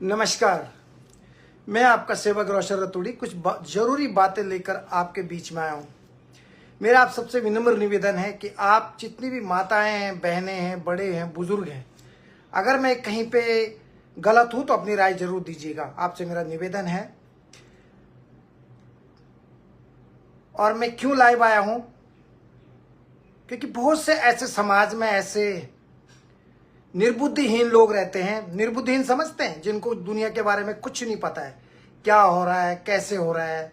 नमस्कार। मैं आपका सेवक रोशन रतूड़ी कुछ जरूरी बातें लेकर आपके बीच में आया हूँ। मेरा आप सबसे विनम्र निवेदन है कि आप जितनी भी माताएं हैं, बहनें हैं, बड़े हैं, बुजुर्ग हैं, अगर मैं कहीं पे गलत हूँ तो अपनी राय जरूर दीजिएगा। आपसे मेरा निवेदन है। और मैं क्यों लाइव आया हूँ, क्योंकि बहुत से ऐसे समाज में ऐसे निर्बुद्धिहीन लोग रहते हैं। निर्बुद्धिहीन समझते हैं, जिनको दुनिया के बारे में कुछ नहीं पता है, क्या हो रहा है, कैसे हो रहा है।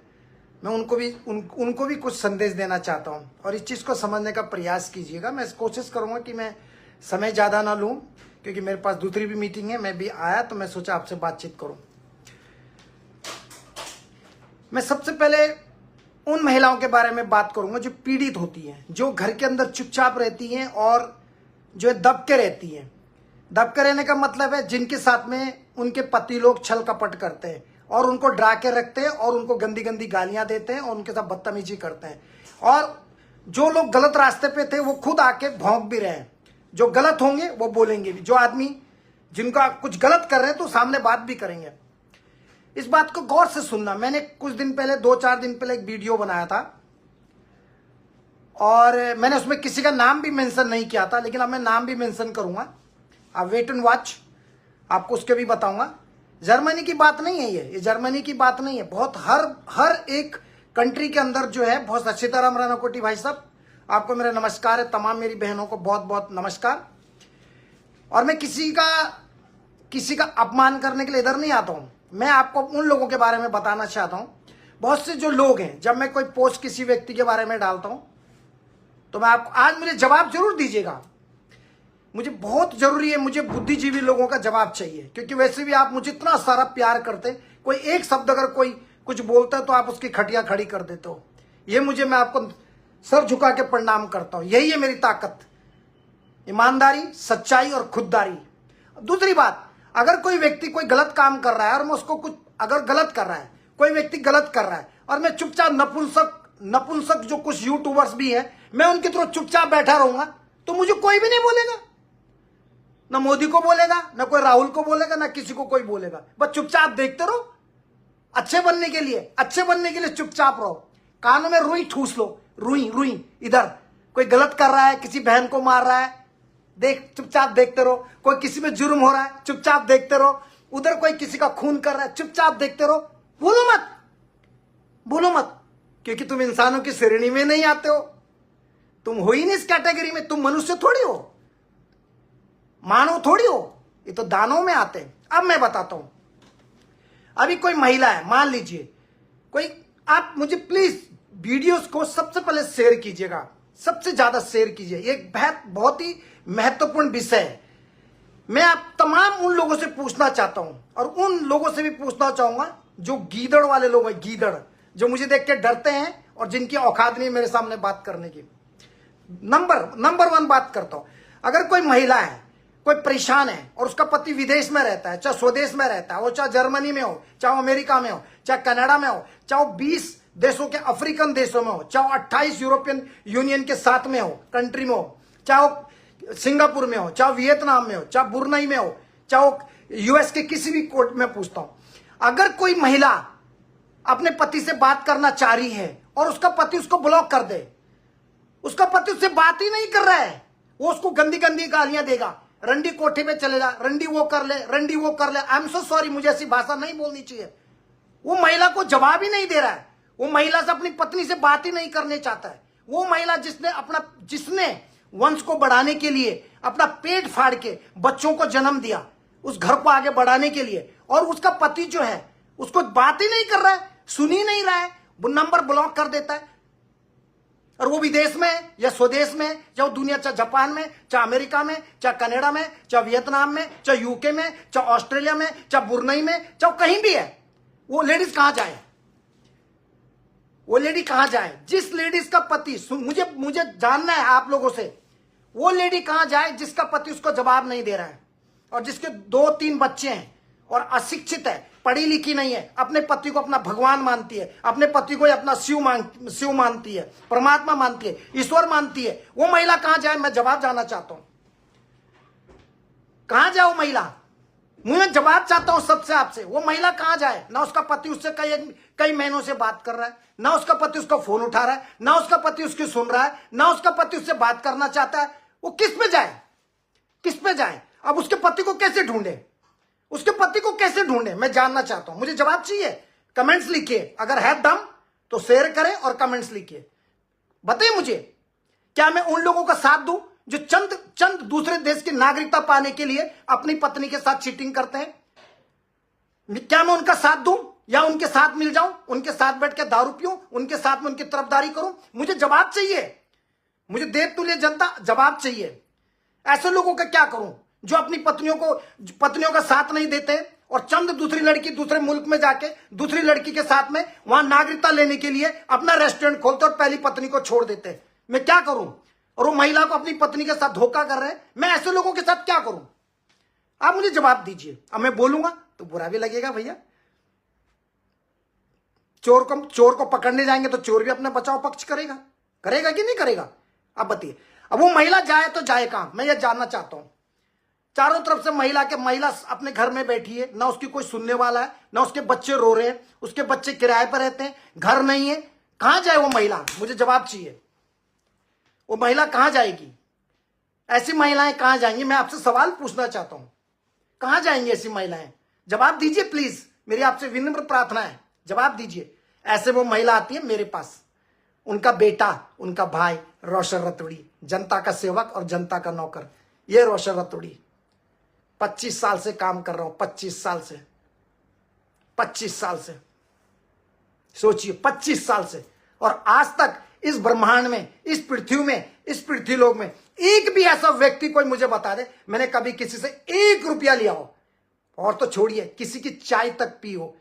मैं उनको भी कुछ संदेश देना चाहता हूं और इस चीज़ को समझने का प्रयास कीजिएगा। मैं कोशिश करूंगा कि मैं समय ज़्यादा ना लूं, क्योंकि मेरे पास दूसरी भी मीटिंग है। मैं भी आया तो मैं सोचा आपसे बातचीत करूं। मैं सबसे पहले उन महिलाओं के बारे में बात करूंगा जो पीड़ित होती हैं, जो घर के अंदर चुपचाप रहती हैं और जो दब के रहती हैं। दब के रहने का मतलब है जिनके साथ में उनके पति लोग छल कपट करते हैं और उनको डरा के रखते हैं और उनको गंदी गंदी गालियां देते हैं और उनके साथ बदतमीजी करते हैं। और जो लोग गलत रास्ते पे थे वो खुद आके भौंक भी रहे हैं। जो गलत होंगे वो बोलेंगे भी। जो आदमी जिनका कुछ गलत कर रहे हैं तो सामने बात भी करेंगे। इस बात को गौर से सुनना। मैंने कुछ दिन पहले, 2-4 दिन पहले एक वीडियो बनाया था और मैंने उसमें किसी का नाम भी मेंशन नहीं किया था, लेकिन अब मैं नाम भी मेंशन करूंगा। आप वेट एंड वॉच, आपको उसके भी बताऊंगा। जर्मनी की बात नहीं है ये जर्मनी की बात नहीं है। बहुत हर एक कंट्री के अंदर जो है बहुत अच्छी तरह मेरा नकोटी भाई साहब, आपको मेरा नमस्कार है। तमाम मेरी बहनों को बहुत बहुत नमस्कार। और मैं किसी का अपमान करने के लिए इधर नहीं आता हूं। मैं आपको उन लोगों के बारे में बताना चाहता हूं। बहुत से जो लोग हैं, जब मैं कोई पोस्ट किसी व्यक्ति के बारे में डालता हूं तो मैं आपको, आज मुझे जवाब जरूर दीजिएगा। मुझे बहुत जरूरी है, मुझे बुद्धिजीवी लोगों का जवाब चाहिए, क्योंकि वैसे भी आप मुझे इतना सारा प्यार करते। कोई एक शब्द अगर कोई कुछ बोलता है तो आप उसकी खटिया खड़ी कर देते हो। ये मैं आपको सर झुका के प्रणाम करता हूं। यही है मेरी ताकत, ईमानदारी, सच्चाई और खुददारी। दूसरी बात, अगर कोई व्यक्ति कोई गलत काम कर रहा है और मैं उसको कुछ, अगर गलत कर रहा है, कोई व्यक्ति गलत कर रहा है और मैं चुपचाप नपुंसक जो कुछ यूट्यूबर्स भी है, मैं उनकी तरफ चुपचाप बैठा रहूंगा तो मुझे कोई भी नहीं बोलेगा। ना मोदी को बोलेगा, ना कोई राहुल को बोलेगा, ना किसी को कोई बोलेगा। बस चुपचाप देखते रहो। अच्छे बनने के लिए चुपचाप रहो। कानों में रुई ठूस लो, रुई। इधर कोई गलत कर रहा है, किसी बहन को मार रहा है, चुपचाप देखते रहो। कोई किसी में जुर्म हो रहा है, चुपचाप देखते रहो। उधर कोई किसी का खून कर रहा है, चुपचाप देखते रहो। बोलो मत, क्योंकि तुम इंसानों की श्रेणी में नहीं आते हो। तुम हो ही नहीं इस कैटेगरी में। तुम मनुष्य थोड़ी हो, मानव थोड़ी हो। ये तो दानों में आते हैं। अब मैं बताता हूं। अभी कोई महिला है, मान लीजिए कोई, आप मुझे प्लीज वीडियोस को सबसे पहले शेयर कीजिएगा, सबसे ज्यादा शेयर कीजिए। एक बहुत ही महत्वपूर्ण विषय है। मैं आप तमाम उन लोगों से पूछना चाहता हूं और उन लोगों से भी पूछना चाहूंगा जो गीदड़ वाले लोग हैं, गीदड़, जो मुझे देख के डरते हैं और जिनकी औकात नहीं मेरे सामने बात करने की। नंबर 1 बात करता हूं। अगर कोई महिला है, कोई परेशान है और उसका पति विदेश में रहता है, चाहे स्वदेश में रहता है, वो चाहे जर्मनी में हो, चाहे अमेरिका में हो, चाहे कनाडा में हो, चाहे 20 देशों के अफ्रीकन देशों में हो, चाहे 28 यूरोपियन यूनियन के साथ में हो, कंट्री में हो, चाहे सिंगापुर में हो, चाहे वियतनाम में हो, चाहे बुरनई में हो, चाहे यूएस के किसी भी कोर्ट में, पूछता हूं, अगर कोई महिला अपने पति से बात करना चाह रही है और उसका पति उसको ब्लॉक कर दे, उसका पति उससे बात ही नहीं कर रहा है, वो उसको गंदी गंदी गालियां देगा, रंडी कोठे पे चले जा, रंडी वो कर ले, आई एम सो सॉरी, मुझे ऐसी भाषा नहीं बोलनी चाहिए। वो महिला को जवाब ही नहीं दे रहा है। वो महिला से अपनी पत्नी से बात ही नहीं करने चाहता है। वो महिला जिसने वंश को बढ़ाने के लिए अपना पेट फाड़ के बच्चों को जन्म दिया, उस घर को आगे बढ़ाने के लिए, और उसका पति जो है उसको बात ही नहीं कर रहा है, सुन ही नहीं रहा है, वो नंबर ब्लॉक कर देता है। और वो विदेश में या स्वदेश में, चाहे दुनिया, चाहे जापान में, चाहे अमेरिका में, चाहे कनाडा में, चाहे वियतनाम में, चाहे यूके में, चाहे ऑस्ट्रेलिया में, चाहे बुरनई में, चाहे कहीं भी है, वो लेडीज कहां जाए? वो लेडी कहां जाए? जिस लेडीज का पति, मुझे जानना है आप लोगों से, वो लेडी कहां जाए जिसका पति उसको जवाब नहीं दे रहा है और जिसके 2-3 बच्चे हैं और अशिक्षित है, पढ़ी लिखी नहीं है, अपने पति को अपना भगवान मानती है, अपने पति को अपना शिव मानती है, परमात्मा मानती है, ईश्वर मानती है। वो महिला कहां जाए? मैं जवाब जानना चाहता हूं। कहां जाए वो महिला? मैं जवाब चाहता हूं सबसे, आपसे। वो महिला कहां जाए? ना उसका पति उससे कई महीनों से बात कर रहा है, ना उसका पति उसका फोन उठा रहा है, ना उसका पति उसकी सुन रहा है, ना उसका पति उससे बात करना चाहता है। वो किस पे जाए? किस पे जाए? अब उसके पति को कैसे ढूंढे? उसके पति को कैसे ढूंढे? मैं जानना चाहता हूं, मुझे जवाब चाहिए। कमेंट्स लिखिए, अगर है दम तो शेयर करें और कमेंट्स लिखिए। बताइए मुझे, क्या मैं उन लोगों का साथ दूं जो चंद दूसरे देश की नागरिकता पाने के लिए अपनी पत्नी के साथ चीटिंग करते हैं? क्या मैं उनका साथ दूं या उनके साथ मिल जाऊं, उनके साथ बैठ के दारू पीऊं, उनके साथ में उनकी तरफदारी करूं? मुझे जवाब चाहिए। मुझे देवतुल्य जनता जवाब चाहिए। ऐसे लोगों का क्या करूं जो अपनी पत्नियों का साथ नहीं देते और चंद दूसरी लड़की दूसरे मुल्क में जाके दूसरी लड़की के साथ में वहां नागरिकता लेने के लिए अपना रेस्टोरेंट खोलते और पहली पत्नी को छोड़ देते? मैं क्या करूं? और वो महिला को अपनी पत्नी के साथ धोखा कर रहे हैं। मैं ऐसे लोगों के साथ क्या करूं? आप मुझे जवाब दीजिए। अब मैं बोलूंगा तो बुरा भी लगेगा भैया। चोर को पकड़ने जाएंगे तो चोर भी अपना बचाव पक्ष करेगा कि नहीं करेगा? अब बताइए। अब वो महिला जाए तो जाए कहां? मैं ये जानना चाहता हूं। चारों तरफ से महिला अपने घर में बैठी है, ना उसकी कोई सुनने वाला है, ना उसके बच्चे रो रहे हैं, उसके बच्चे किराए पर रहते हैं, घर नहीं है। कहां जाए वो महिला? मुझे जवाब चाहिए। वो महिला कहां जाएगी? ऐसी महिलाएं कहां जाएंगी? मैं आपसे सवाल पूछना चाहता हूं, कहां जाएंगी ऐसी महिलाएं? जवाब दीजिए प्लीज, मेरी आपसे विनम्र प्रार्थना है, जवाब दीजिए। ऐसे वो महिला आती है मेरे पास, उनका बेटा, उनका भाई रोशन रतोड़ी, जनता का सेवक और जनता का नौकर। ये रोशन रतोड़ी 25 साल से काम कर रहा हूं, 25 साल से सोचिए, 25 साल से। और आज तक इस ब्रह्मांड में, इस पृथ्वीलोक में एक भी ऐसा व्यक्ति कोई मुझे बता दे मैंने कभी किसी से 1 रुपया लिया हो, और तो छोड़िए किसी की चाय तक पी हो।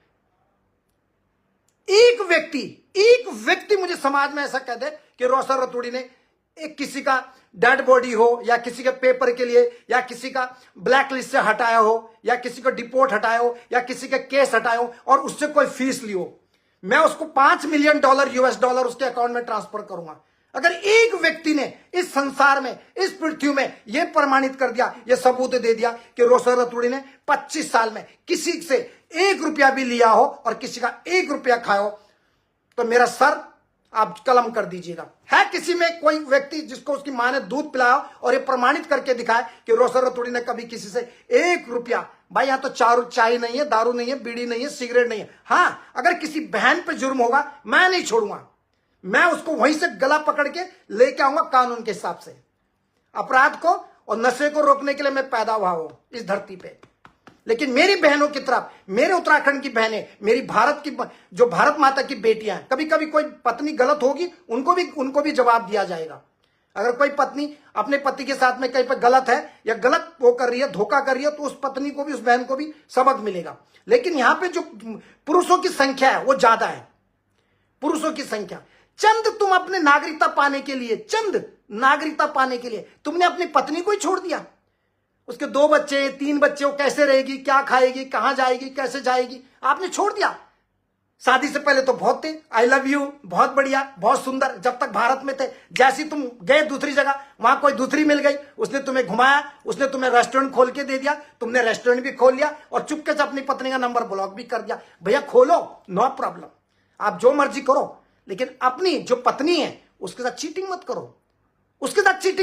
एक व्यक्ति मुझे समाज में ऐसा कह दे कि रोशन रतोड़ी ने एक किसी का डेड बॉडी हो, या किसी के पेपर के लिए, या किसी का ब्लैक लिस्ट से हटाया हो, या किसी को डिपोर्ट हटाया हो, या किसी के केस हटाए हो और उससे कोई फीस ली हो, मैं उसको $5 मिलियन US उसके अकाउंट में ट्रांसफर करूंगा। अगर एक व्यक्ति ने इस संसार में, इस पृथ्वी में यह प्रमाणित कर दिया, यह सबूत दे दिया कि रोशन रतोड़ी ने 25 साल में किसी से 1 रुपया भी लिया हो और किसी का 1 रुपया खाया हो, तो मेरा सर आप कलम कर दीजिएगा। है किसी में कोई व्यक्ति जिसको उसकी मां ने दूध पिलाया और ये प्रमाणित करके दिखाए कि रोशन रतोड़ी ने कभी किसी से 1 रुपया? भाई यहां तो चाय नहीं है, दारू नहीं है, बीड़ी नहीं है, सिगरेट नहीं है। हां, अगर किसी बहन पे जुर्म होगा मैं नहीं छोड़ूंगा, मैं उसको वहीं से गला पकड़ के लेके आऊंगा कानून के हिसाब से। अपराध को और नशे को रोकने के लिए मैं पैदा हुआ हूं इस धरती पे। लेकिन मेरी बहनों की तरफ, मेरे उत्तराखंड की बहनें, मेरी जो भारत माता की बेटियां हैं, कभी कभी कोई पत्नी गलत होगी, उनको भी जवाब दिया जाएगा। अगर कोई पत्नी अपने पति के साथ में कहीं पर गलत है या गलत वो कर रही है, धोखा कर रही है, तो उस पत्नी को भी, उस बहन को भी सबक मिलेगा। लेकिन यहां पे जो पुरुषों की संख्या है वो ज्यादा है, पुरुषों की संख्या। तुम अपने नागरिकता पाने के लिए तुमने अपनी पत्नी को ही छोड़ दिया। उसके 2 बच्चे, 3 बच्चे, वो कैसे रहेगी, क्या खाएगी, कहां जाएगी, कैसे जाएगी, आपने छोड़ दिया। शादी से पहले तो बहुत थे, आई लव यू, बहुत बढ़िया, बहुत सुंदर, जब तक भारत में थे। जैसी तुम गए दूसरी जगह, वहां कोई दूसरी मिल गई, उसने तुम्हें घुमाया, उसने तुम्हें रेस्टोरेंट खोल के दे दिया, तुमने रेस्टोरेंट भी खोल लिया और चुपके से अपनी पत्नी का नंबर ब्लॉक भी कर दिया। भैया खोलो, नो प्रॉब्लम, आप जो मर्जी करो, लेकिन अपनी जो पत्नी है उसके साथ चीटिंग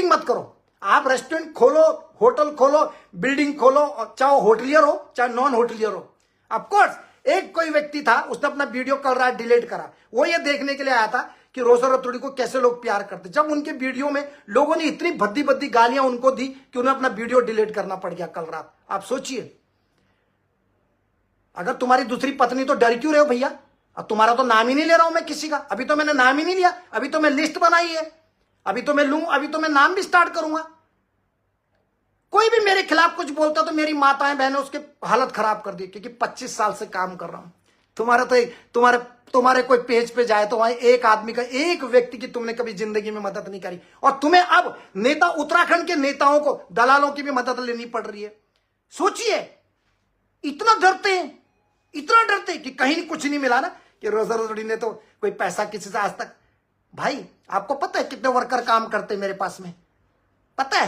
मत करो। आप रेस्टोरेंट खोलो, होटल खोलो, बिल्डिंग खोलो, और चाहे होटलियर हो चाहे नॉन होटलियर हो। ऑफकोर्स एक कोई व्यक्ति था, उसने अपना वीडियो कल रात डिलीट करा। वो ये देखने के लिए आया था कि रोशन रतोड़ी को कैसे लोग प्यार करते। जब उनके वीडियो में लोगों ने इतनी भद्दी भद्दी गालियां उनको दी कि उन्हें अपना वीडियो डिलीट करना पड़ गया कल रात। आप सोचिए, अगर तुम्हारी दूसरी पत्नी, तो डर क्यों रहे हो भैया? अब तुम्हारा तो नाम ही नहीं ले रहा हूं मैं किसी का, अभी तो मैंने नाम ही नहीं लिया, अभी तो मैं लिस्ट बनाई है, अभी तो मैं नाम भी स्टार्ट करूंगा। कोई भी मेरे खिलाफ कुछ बोलता तो मेरी माताएं बहनें उसके हालत खराब कर दी, क्योंकि 25 साल से काम कर रहा हूं। तुम्हारे कोई पेज पे जाए तो वहां एक आदमी का, एक व्यक्ति की तुमने कभी जिंदगी में मदद नहीं करी, और तुम्हें अब उत्तराखंड के नेताओं को, दलालों की भी मदद लेनी पड़ रही है। सोचिए, इतना डरते कि कहीं कुछ नहीं मिला ना, कि रोशन रतोड़ी ने तो कोई पैसा किसी से आज तक। भाई आपको पता है कितने वर्कर काम करते मेरे पास में? पता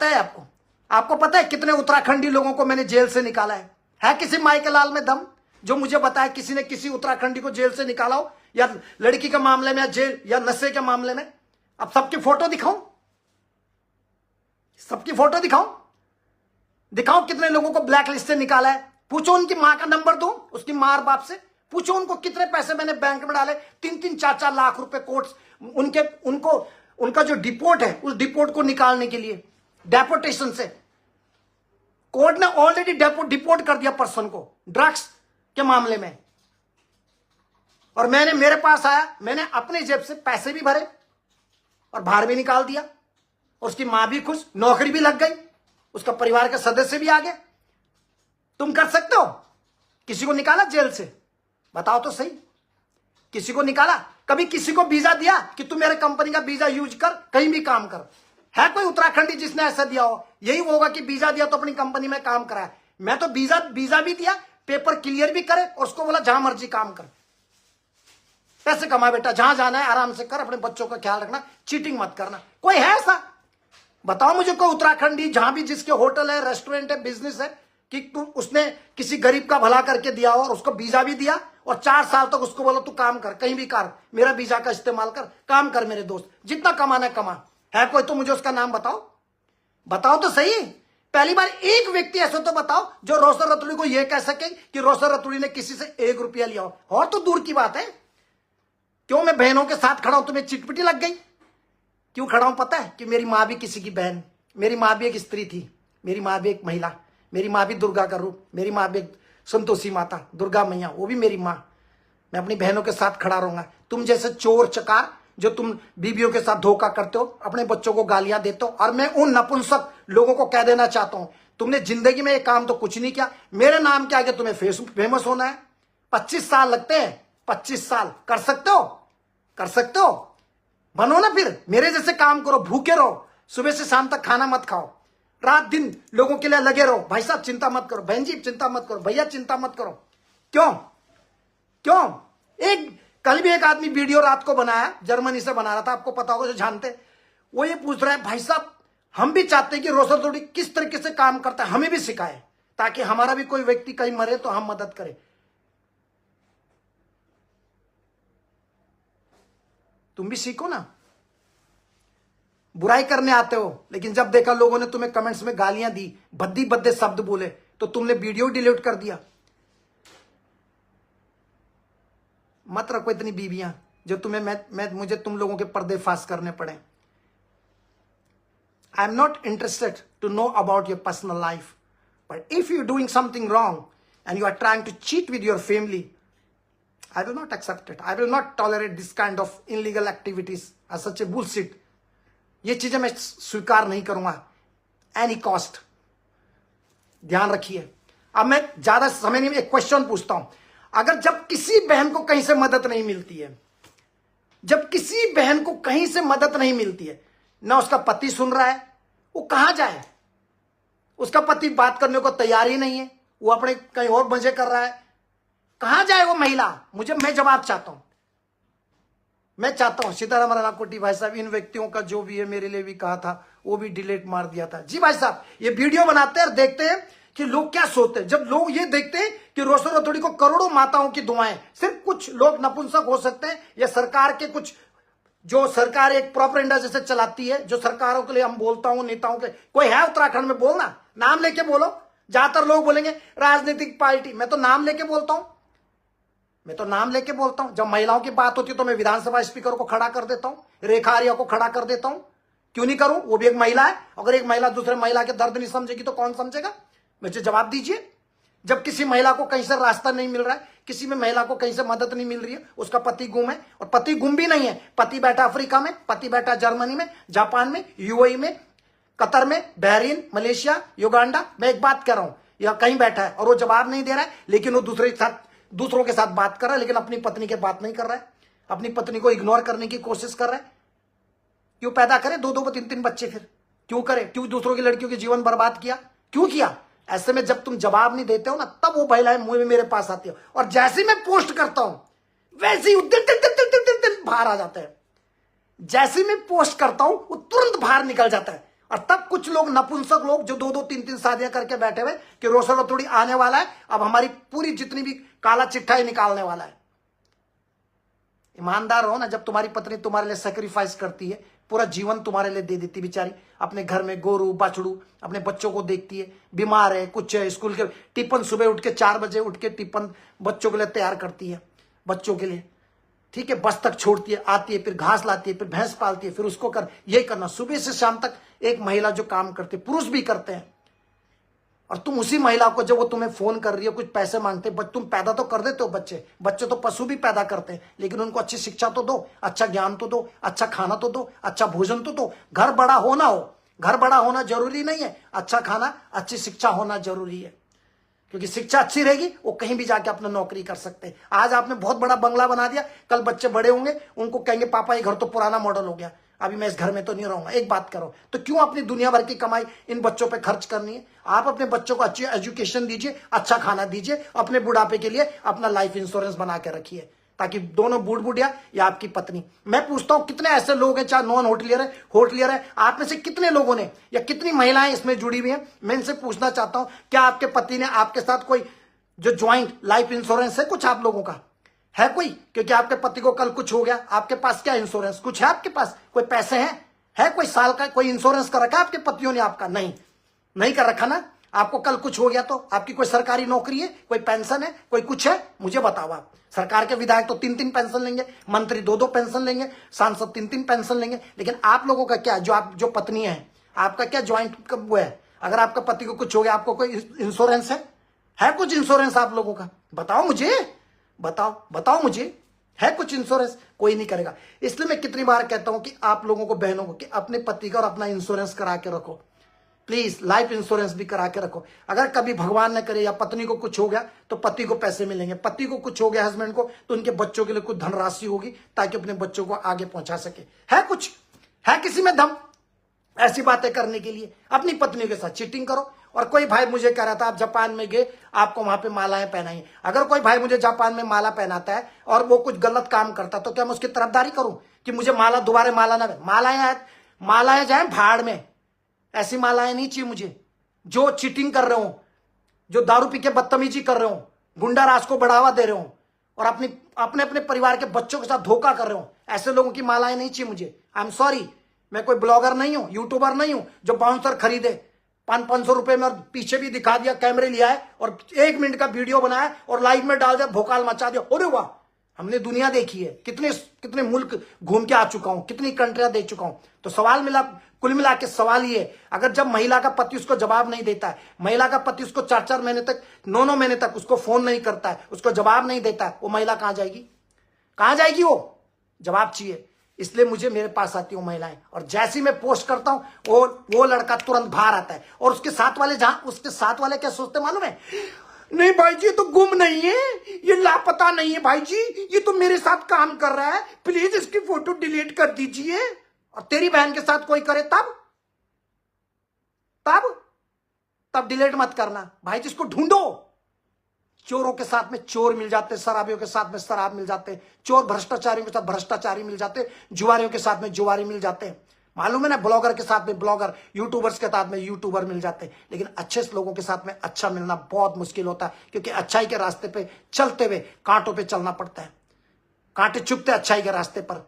है आपको? आपको पता है कितने उत्तराखंडी लोगों को मैंने जेल से निकाला है किसी माई के लाल में दम जो मुझे बताया किसी ने किसी उत्तराखंडी को जेल से निकाला हो, या लड़की के मामले में, या जेल या नशे के मामले में? अब सबकी फोटो दिखाऊं? सबकी फोटो दिखाऊं कितने लोगों को ब्लैक लिस्ट से निकाला है? पूछो उनकी मां का नंबर दो, उसकी मां और बाप से पूछो उनको कितने पैसे मैंने बैंक में डाले, 3-3, 4-4 लाख रुपए कोर्ट्स उनका जो डिपोर्ट है उस डिपोर्ट को निकालने के लिए, डेपोटेशन से कोर्ट ने ऑलरेडी डिपोर्ट कर दिया पर्सन को ड्रग्स के मामले में। और मेरे पास आया, मैंने अपनी जेब से पैसे भी भरे और बाहर भी निकाल दिया, और उसकी मां भी खुश, नौकरी भी लग गई, उसका परिवार के सदस्य भी आ गए। तुम कर सकते हो? किसी को निकाला जेल से? बताओ तो सही, किसी को निकाला? कभी किसी को वीजा दिया कि तू मेरे कंपनी का वीजा यूज कर, कहीं भी काम कर? है कोई उत्तराखंडी जिसने ऐसा दिया हो? यही होगा कि वीजा दिया तो अपनी कंपनी में काम कराया। मैं तो वीजा भी दिया, पेपर क्लियर भी करे, और उसको बोला जहां मर्जी काम कर, पैसे कमा बेटा, जहां जाना है आराम से कर, अपने बच्चों का ख्याल रखना, चीटिंग मत करना। कोई है ऐसा? बताओ मुझे कोई उत्तराखंडी जहां भी जिसके होटल है, रेस्टोरेंट है, बिजनेस है, कि उसने किसी गरीब का भला करके दिया हो और उसको वीजा भी दिया और 4 साल तक उसको बोलो तू काम कर, कहीं भी कर, मेरा वीजा का इस्तेमाल कर, काम कर मेरे दोस्त, जितना कमाना है कमा। है कोई? तो मुझे उसका नाम बताओ तो सही। पहली बार एक व्यक्ति ऐसा तो बताओ जो रोशन रतुड़ी को यह कह सके कि रोशन रतुड़ी ने किसी से 1 रुपया लिया हो। और तो दूर की बात है, क्यों मैं बहनों के साथ खड़ा हूं, तुम्हें चिटपिटी लग गई? क्यों खड़ा हूं पता है? कि मेरी मां भी किसी की बहन, मेरी मां भी एक स्त्री थी, मेरी मां भी एक महिला, मेरी मां भी दुर्गा का रूप, मेरी मां भी एक संतोषी माता, दुर्गा मैया, वो भी मेरी मां। मैं अपनी बहनों के साथ खड़ा रहूंगा। तुम जैसे चोर चकार जो तुम बीबियों के साथ धोखा करते हो, अपने बच्चों को गालियां देते हो, और मैं उन नपुंसक लोगों को कह देना चाहता हूं, तुमने जिंदगी में एक काम तो कुछ नहीं किया। मेरे नाम के आगे तुम्हें फेमस होना है, 25 साल लगते हैं, 25 साल कर सकते हो? बनो ना, फिर मेरे जैसे काम करो, भूखे रहो, सुबह से शाम तक खाना मत खाओ, रात दिन लोगों के लिए लगे रहो। भाई साहब चिंता मत करो, बहन जी चिंता मत करो, भैया चिंता मत करो। क्यों? कल भी एक आदमी वीडियो रात को बनाया, जर्मनी से बना रहा था, आपको पता होगा जो जानते, वो ये पूछ रहा है, भाई साहब हम भी चाहते हैं कि रोशन रतुड़ी किस तरीके से काम करता है, हमें भी सिखाए, ताकि हमारा भी कोई व्यक्ति कहीं मरे तो हम मदद करें। तुम भी सीखो ना। बुराई करने आते हो, लेकिन जब देखा लोगों ने तुम्हें कमेंट्स में गालियां दी, भद्दी भद्दे शब्द बोले, तो तुमने वीडियो डिलीट कर दिया। मत रखो इतनी बीवियां जो तुम्हें मुझे तुम लोगों के पर्देफाश करने पड़े। I am not interested to know about your personal life, but if you doing something wrong and you are trying to cheat with your family, I will not accept it. I will not tolerate this kind of illegal activities as such a bullshit. ये चीजें मैं स्वीकार नहीं करूंगा any cost. ध्यान रखिए। अब मैं ज्यादा समय नहीं, एक क्वेश्चन पूछता हूं। अगर जब किसी बहन को कहीं से मदद नहीं मिलती है, जब किसी बहन को कहीं से मदद नहीं मिलती है, ना उसका पति सुन रहा है, वो कहां जाए? उसका पति बात करने को तैयार ही नहीं है, वो अपने कहीं और मजे कर रहा है, कहां जाए वो महिला? मैं जवाब चाहता हूं। मैं चाहता हूं सीताराम राणाकोटी भाई साहब, इन व्यक्तियों का जो भी है मेरे लिए भी कहा था, वो भी डिलीट मार दिया था। जी भाई साहब, ये वीडियो बनाते हैं और देखते हैं कि लोग क्या सोचते हैं। जब लोग ये देखते हैं कि रोशन रतुड़ी को करोड़ों माताओं की दुआएं, सिर्फ कुछ लोग नपुंसक हो सकते हैं, या सरकार के कुछ, जो सरकार एक प्रोपेगेंडा जैसे चलाती है, जो सरकारों के लिए हम बोलता हूं, नेताओं के, कोई है उत्तराखंड में? बोलना, नाम लेके बोलो। ज्यादातर लोग बोलेंगे राजनीतिक पार्टी, मैं तो नाम लेके बोलता हूं, जब महिलाओं की बात होती है तो मैं विधानसभा स्पीकर को खड़ा कर देता हूं, रेखा आर्या को खड़ा कर देता हूं। क्यों नहीं करूं? वो भी एक महिला है। अगर एक महिला दूसरे महिला के दर्द नहीं समझेगी तो कौन समझेगा? मुझे जवाब दीजिए। जब किसी महिला को कहीं से रास्ता नहीं मिल रहा है, किसी में महिला को कहीं से मदद नहीं मिल रही है, उसका पति गुम है, और पति गुम भी नहीं है, पति बैठा अफ्रीका में, पति बैठा जर्मनी में, जापान में, यूएई में, कतर में, बहरीन, मलेशिया, युगांडा, मैं एक बात कर रहा हूं, या कहीं बैठा है और वो जवाब नहीं दे रहा है, लेकिन वो दूसरों के साथ बात कर रहा है, लेकिन अपनी पत्नी की बात नहीं कर रहा है, अपनी पत्नी को इग्नोर करने की कोशिश कर रहा है। क्यों पैदा करे 2-2 3-3 बच्चे? फिर क्यों करे? क्यों दूसरों की लड़कियों के जीवन बर्बाद किया? क्यों किया? ऐसे में जब तुम जवाब नहीं देते हो ना, तब वो महिलाएं मुंह में मेरे पास आती है, और जैसे मैं पोस्ट करता हूं वैसे ही बाहर आ जाता है। जैसे मैं पोस्ट करता हूं वो तुरंत बाहर निकल जाता है, और तब कुछ लोग नपुंसक लोग जो 2-2 3-3 शादियां करके बैठे हुए कि रोशन थोड़ी आने वाला है, अब हमारी पूरी जितनी भी काला चिट्ठा ही निकालने वाला है। ईमानदार हो ना, जब तुम्हारी पत्नी तुम्हारे लिए सेक्रीफाइस करती है, पूरा जीवन तुम्हारे लिए दे देती बेचारी, अपने घर में गोरू बछड़ू अपने बच्चों को देखती है, बीमार है कुछ है, स्कूल के टिफिन सुबह उठ के 4 बजे उठ के टिफिन बच्चों के लिए तैयार करती है, बच्चों के लिए, ठीक है, बस तक छोड़ती है, आती है, फिर घास लाती है, फिर भैंस पालती है, फिर उसको कर यही करना, सुबह से शाम तक एक महिला जो काम करती है, पुरुष भी करते हैं। और तुम उसी महिला को, जब वो तुम्हें फोन कर रही है, कुछ पैसे मांगते, तुम पैदा तो कर देते हो बच्चे तो पशु भी पैदा करते हैं, लेकिन उनको अच्छी शिक्षा तो दो, अच्छा ज्ञान तो दो, अच्छा खाना तो दो, अच्छा भोजन तो दो। घर बड़ा होना हो, घर बड़ा होना जरूरी नहीं है, अच्छा खाना अच्छी शिक्षा होना जरूरी है, क्योंकि शिक्षा अच्छी रहेगी वो कहीं भी जाके अपना नौकरी कर सकते हैं। आज आपने बहुत बड़ा बंगला बना दिया, कल बच्चे बड़े होंगे, उनको कहेंगे पापा ये घर तो पुराना मॉडल हो गया, अभी मैं इस घर में तो नहीं रहूंगा। एक बात करो, तो क्यों अपनी दुनिया भर की कमाई इन बच्चों पे खर्च करनी है? आप अपने बच्चों को अच्छी एजुकेशन दीजिए, अच्छा खाना दीजिए, अपने बुढ़ापे के लिए अपना लाइफ इंश्योरेंस बना के रखिए, ताकि दोनों बूढ़ बुढ़िया या आपकी पत्नी। मैं पूछता हूं कितने ऐसे लोग हैं, चाहे नॉन होटलियर है, आप में से कितने लोगों ने या कितनी महिलाएं इसमें जुड़ी हुई हैं, मैं इनसे पूछना चाहता हूं, क्या आपके पति ने आपके साथ कोई जो ज्वाइंट लाइफ इंश्योरेंस है कुछ आप लोगों का है कोई? क्योंकि आपके पति को कल कुछ हो गया, आपके पास क्या इंश्योरेंस कुछ है? आपके पास कोई पैसे हैं? है कोई साल का कोई इंश्योरेंस कर रखा आपके पतियों ने? आपका नहीं कर रखा ना। आपको कल कुछ हो गया तो आपकी कोई सरकारी नौकरी है, कोई पेंशन है, कोई कुछ है? मुझे बताओ। आप सरकार के विधायक तो 3-3 पेंशन लेंगे, मंत्री 2-2 पेंशन लेंगे, सांसद 3-3 पेंशन लेंगे, लेकिन आप लोगों का क्या, जो पत्नी है, आपका क्या ज्वाइंट वो है? अगर आपका पति को कुछ हो गया, आपको कोई इंश्योरेंस है कुछ इंश्योरेंस आप लोगों का? बताओ मुझे, बताओ मुझे, है कुछ इंश्योरेंस? कोई नहीं करेगा। इसलिए मैं कितनी बार कहता हूं कि आप लोगों को, बहनों को, कि अपने पति का और अपना इंश्योरेंस करा के रखो, प्लीज लाइफ इंश्योरेंस भी करा के रखो। अगर कभी भगवान न करे या पत्नी को कुछ हो गया तो पति को पैसे मिलेंगे, पति को कुछ हो गया हस्बैंड को तो उनके बच्चों के लिए कुछ धनराशि होगी ताकि अपने बच्चों को आगे पहुंचा सके। है कुछ, है किसी में दम ऐसी बातें करने के लिए? अपनी पत्नी के साथ चीटिंग करो। और कोई भाई मुझे कह रहा था आप जापान में गए, आपको वहां पे मालाएं पहनाई। अगर कोई भाई मुझे जापान में माला पहनाता है और वो कुछ गलत काम करता तो क्या मैं उसकी तरफदारी करूं कि मुझे माला दोबारा माला ना? मालाएं जाए भाड़ में, ऐसी मालाएं नहीं चाहिए मुझे। जो चीटिंग कर रहे हो, जो दारू पी के बदतमीजी कर रहे हो, गुंडा राज को बढ़ावा दे रहे हो और अपने परिवार के बच्चों के साथ धोखा कर रहे हो, ऐसे लोगों की मालाएं नहीं चाहिए मुझे। आई एम सॉरी, मैं कोई ब्लॉगर नहीं हूं, यूट्यूबर नहीं हूं जो बाउंसर खरीदे 500-500 रुपए में और पीछे भी दिखा दिया, कैमरे लिया है और 1 मिनट का वीडियो बनाया और लाइव में डाल दिया, भोकाल मचा दिया। अरे वाह, हमने दुनिया देखी है, कितने मुल्क घूम के आ चुका हूं, कितनी कंट्रियां देख चुका हूं। तो कुल मिला के सवाल ये, अगर जब महिला का पति उसको जवाब नहीं देता है, महिला का पति उसको 4-4 महीने तक, 9-9 महीने तक उसको फोन नहीं करता है, उसको जवाब नहीं देता है, वो महिला कहां जाएगी? वो जवाब चाहिए। इसलिए मुझे मेरे पास आती हूँ महिलाएं, और जैसी मैं पोस्ट करता हूं वो लड़का तुरंत बाहर आता है। और उसके साथ वाले क्या सोचते मालूम है? नहीं भाई जी, ये तो गुम नहीं है, ये लापता नहीं है भाई जी, ये तो मेरे साथ काम कर रहा है, प्लीज इसकी फोटो डिलीट कर दीजिए। और तेरी बहन के साथ कोई करे तब डिलीट मत करना भाई जी, इसको ढूंढो। चोरों के साथ में चोर मिल जाते, शराबियों के साथ में शराब मिल जाते, चोर भ्रष्टाचारियों के साथ भ्रष्टाचारी मिल जाते, जुआरियों के साथ में जुआरी मिल जाते, मालूम है ना, ब्लॉगर के साथ में ब्लॉगर, यूट्यूबर्स के साथ में यूट्यूबर मिल जाते। लेकिन अच्छे लोगों के साथ में अच्छा मिलना बहुत मुश्किल होता है, क्योंकि अच्छाई के रास्ते पे चलते हुए कांटों पे चलना पड़ता है, कांटे चुभते अच्छाई के रास्ते पर।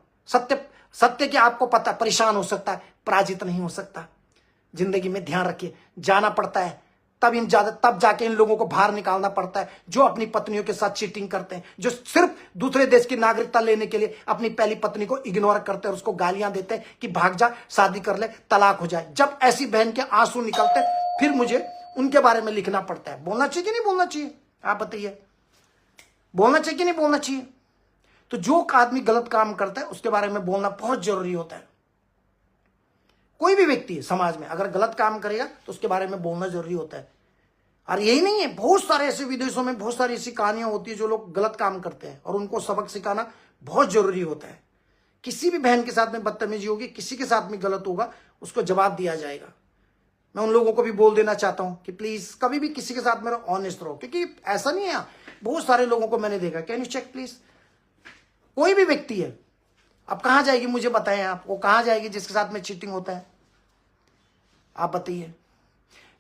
सत्य की आपको पता, परेशान हो सकता है, पराजित नहीं हो सकता। जिंदगी में ध्यान रखिए, जाना पड़ता है, तब जाके इन लोगों को बाहर निकालना पड़ता है जो अपनी पत्नियों के साथ चीटिंग करते हैं, जो सिर्फ दूसरे देश की नागरिकता लेने के लिए अपनी पहली पत्नी को इग्नोर करते हैं और उसको गालियां देते हैं कि भाग जा, शादी कर ले, तलाक हो जाए। जब ऐसी बहन के आंसू निकलते हैं फिर मुझे उनके बारे में लिखना पड़ता है। बोलना चाहिए कि नहीं बोलना चाहिए? आप बताइए, बोलना चाहिए कि नहीं बोलना चाहिए? तो जो आदमी गलत काम करता है उसके बारे में बोलना बहुत जरूरी होता है। कोई भी व्यक्ति समाज में अगर गलत काम करेगा तो उसके बारे में बोलना जरूरी होता है। और यही नहीं है, बहुत सारे ऐसे विदेशों में बहुत सारी ऐसी कहानियां होती है जो लोग गलत काम करते हैं और उनको सबक सिखाना बहुत जरूरी होता है। किसी भी बहन के साथ में बदतमीजी होगी, किसी के साथ में गलत होगा, उसको जवाब दिया जाएगा। मैं उन लोगों को भी बोल देना चाहता हूं कि प्लीज कभी भी किसी के साथ मेरा ऑनेस्ट रहो, क्योंकि ऐसा नहीं है, बहुत सारे लोगों को मैंने देखा। Can you check please? कोई भी व्यक्ति है, अब कहां जाएगी मुझे बताएं आप, वो कहां जाएगी जिसके साथ में चीटिंग होता है? आप बताइए।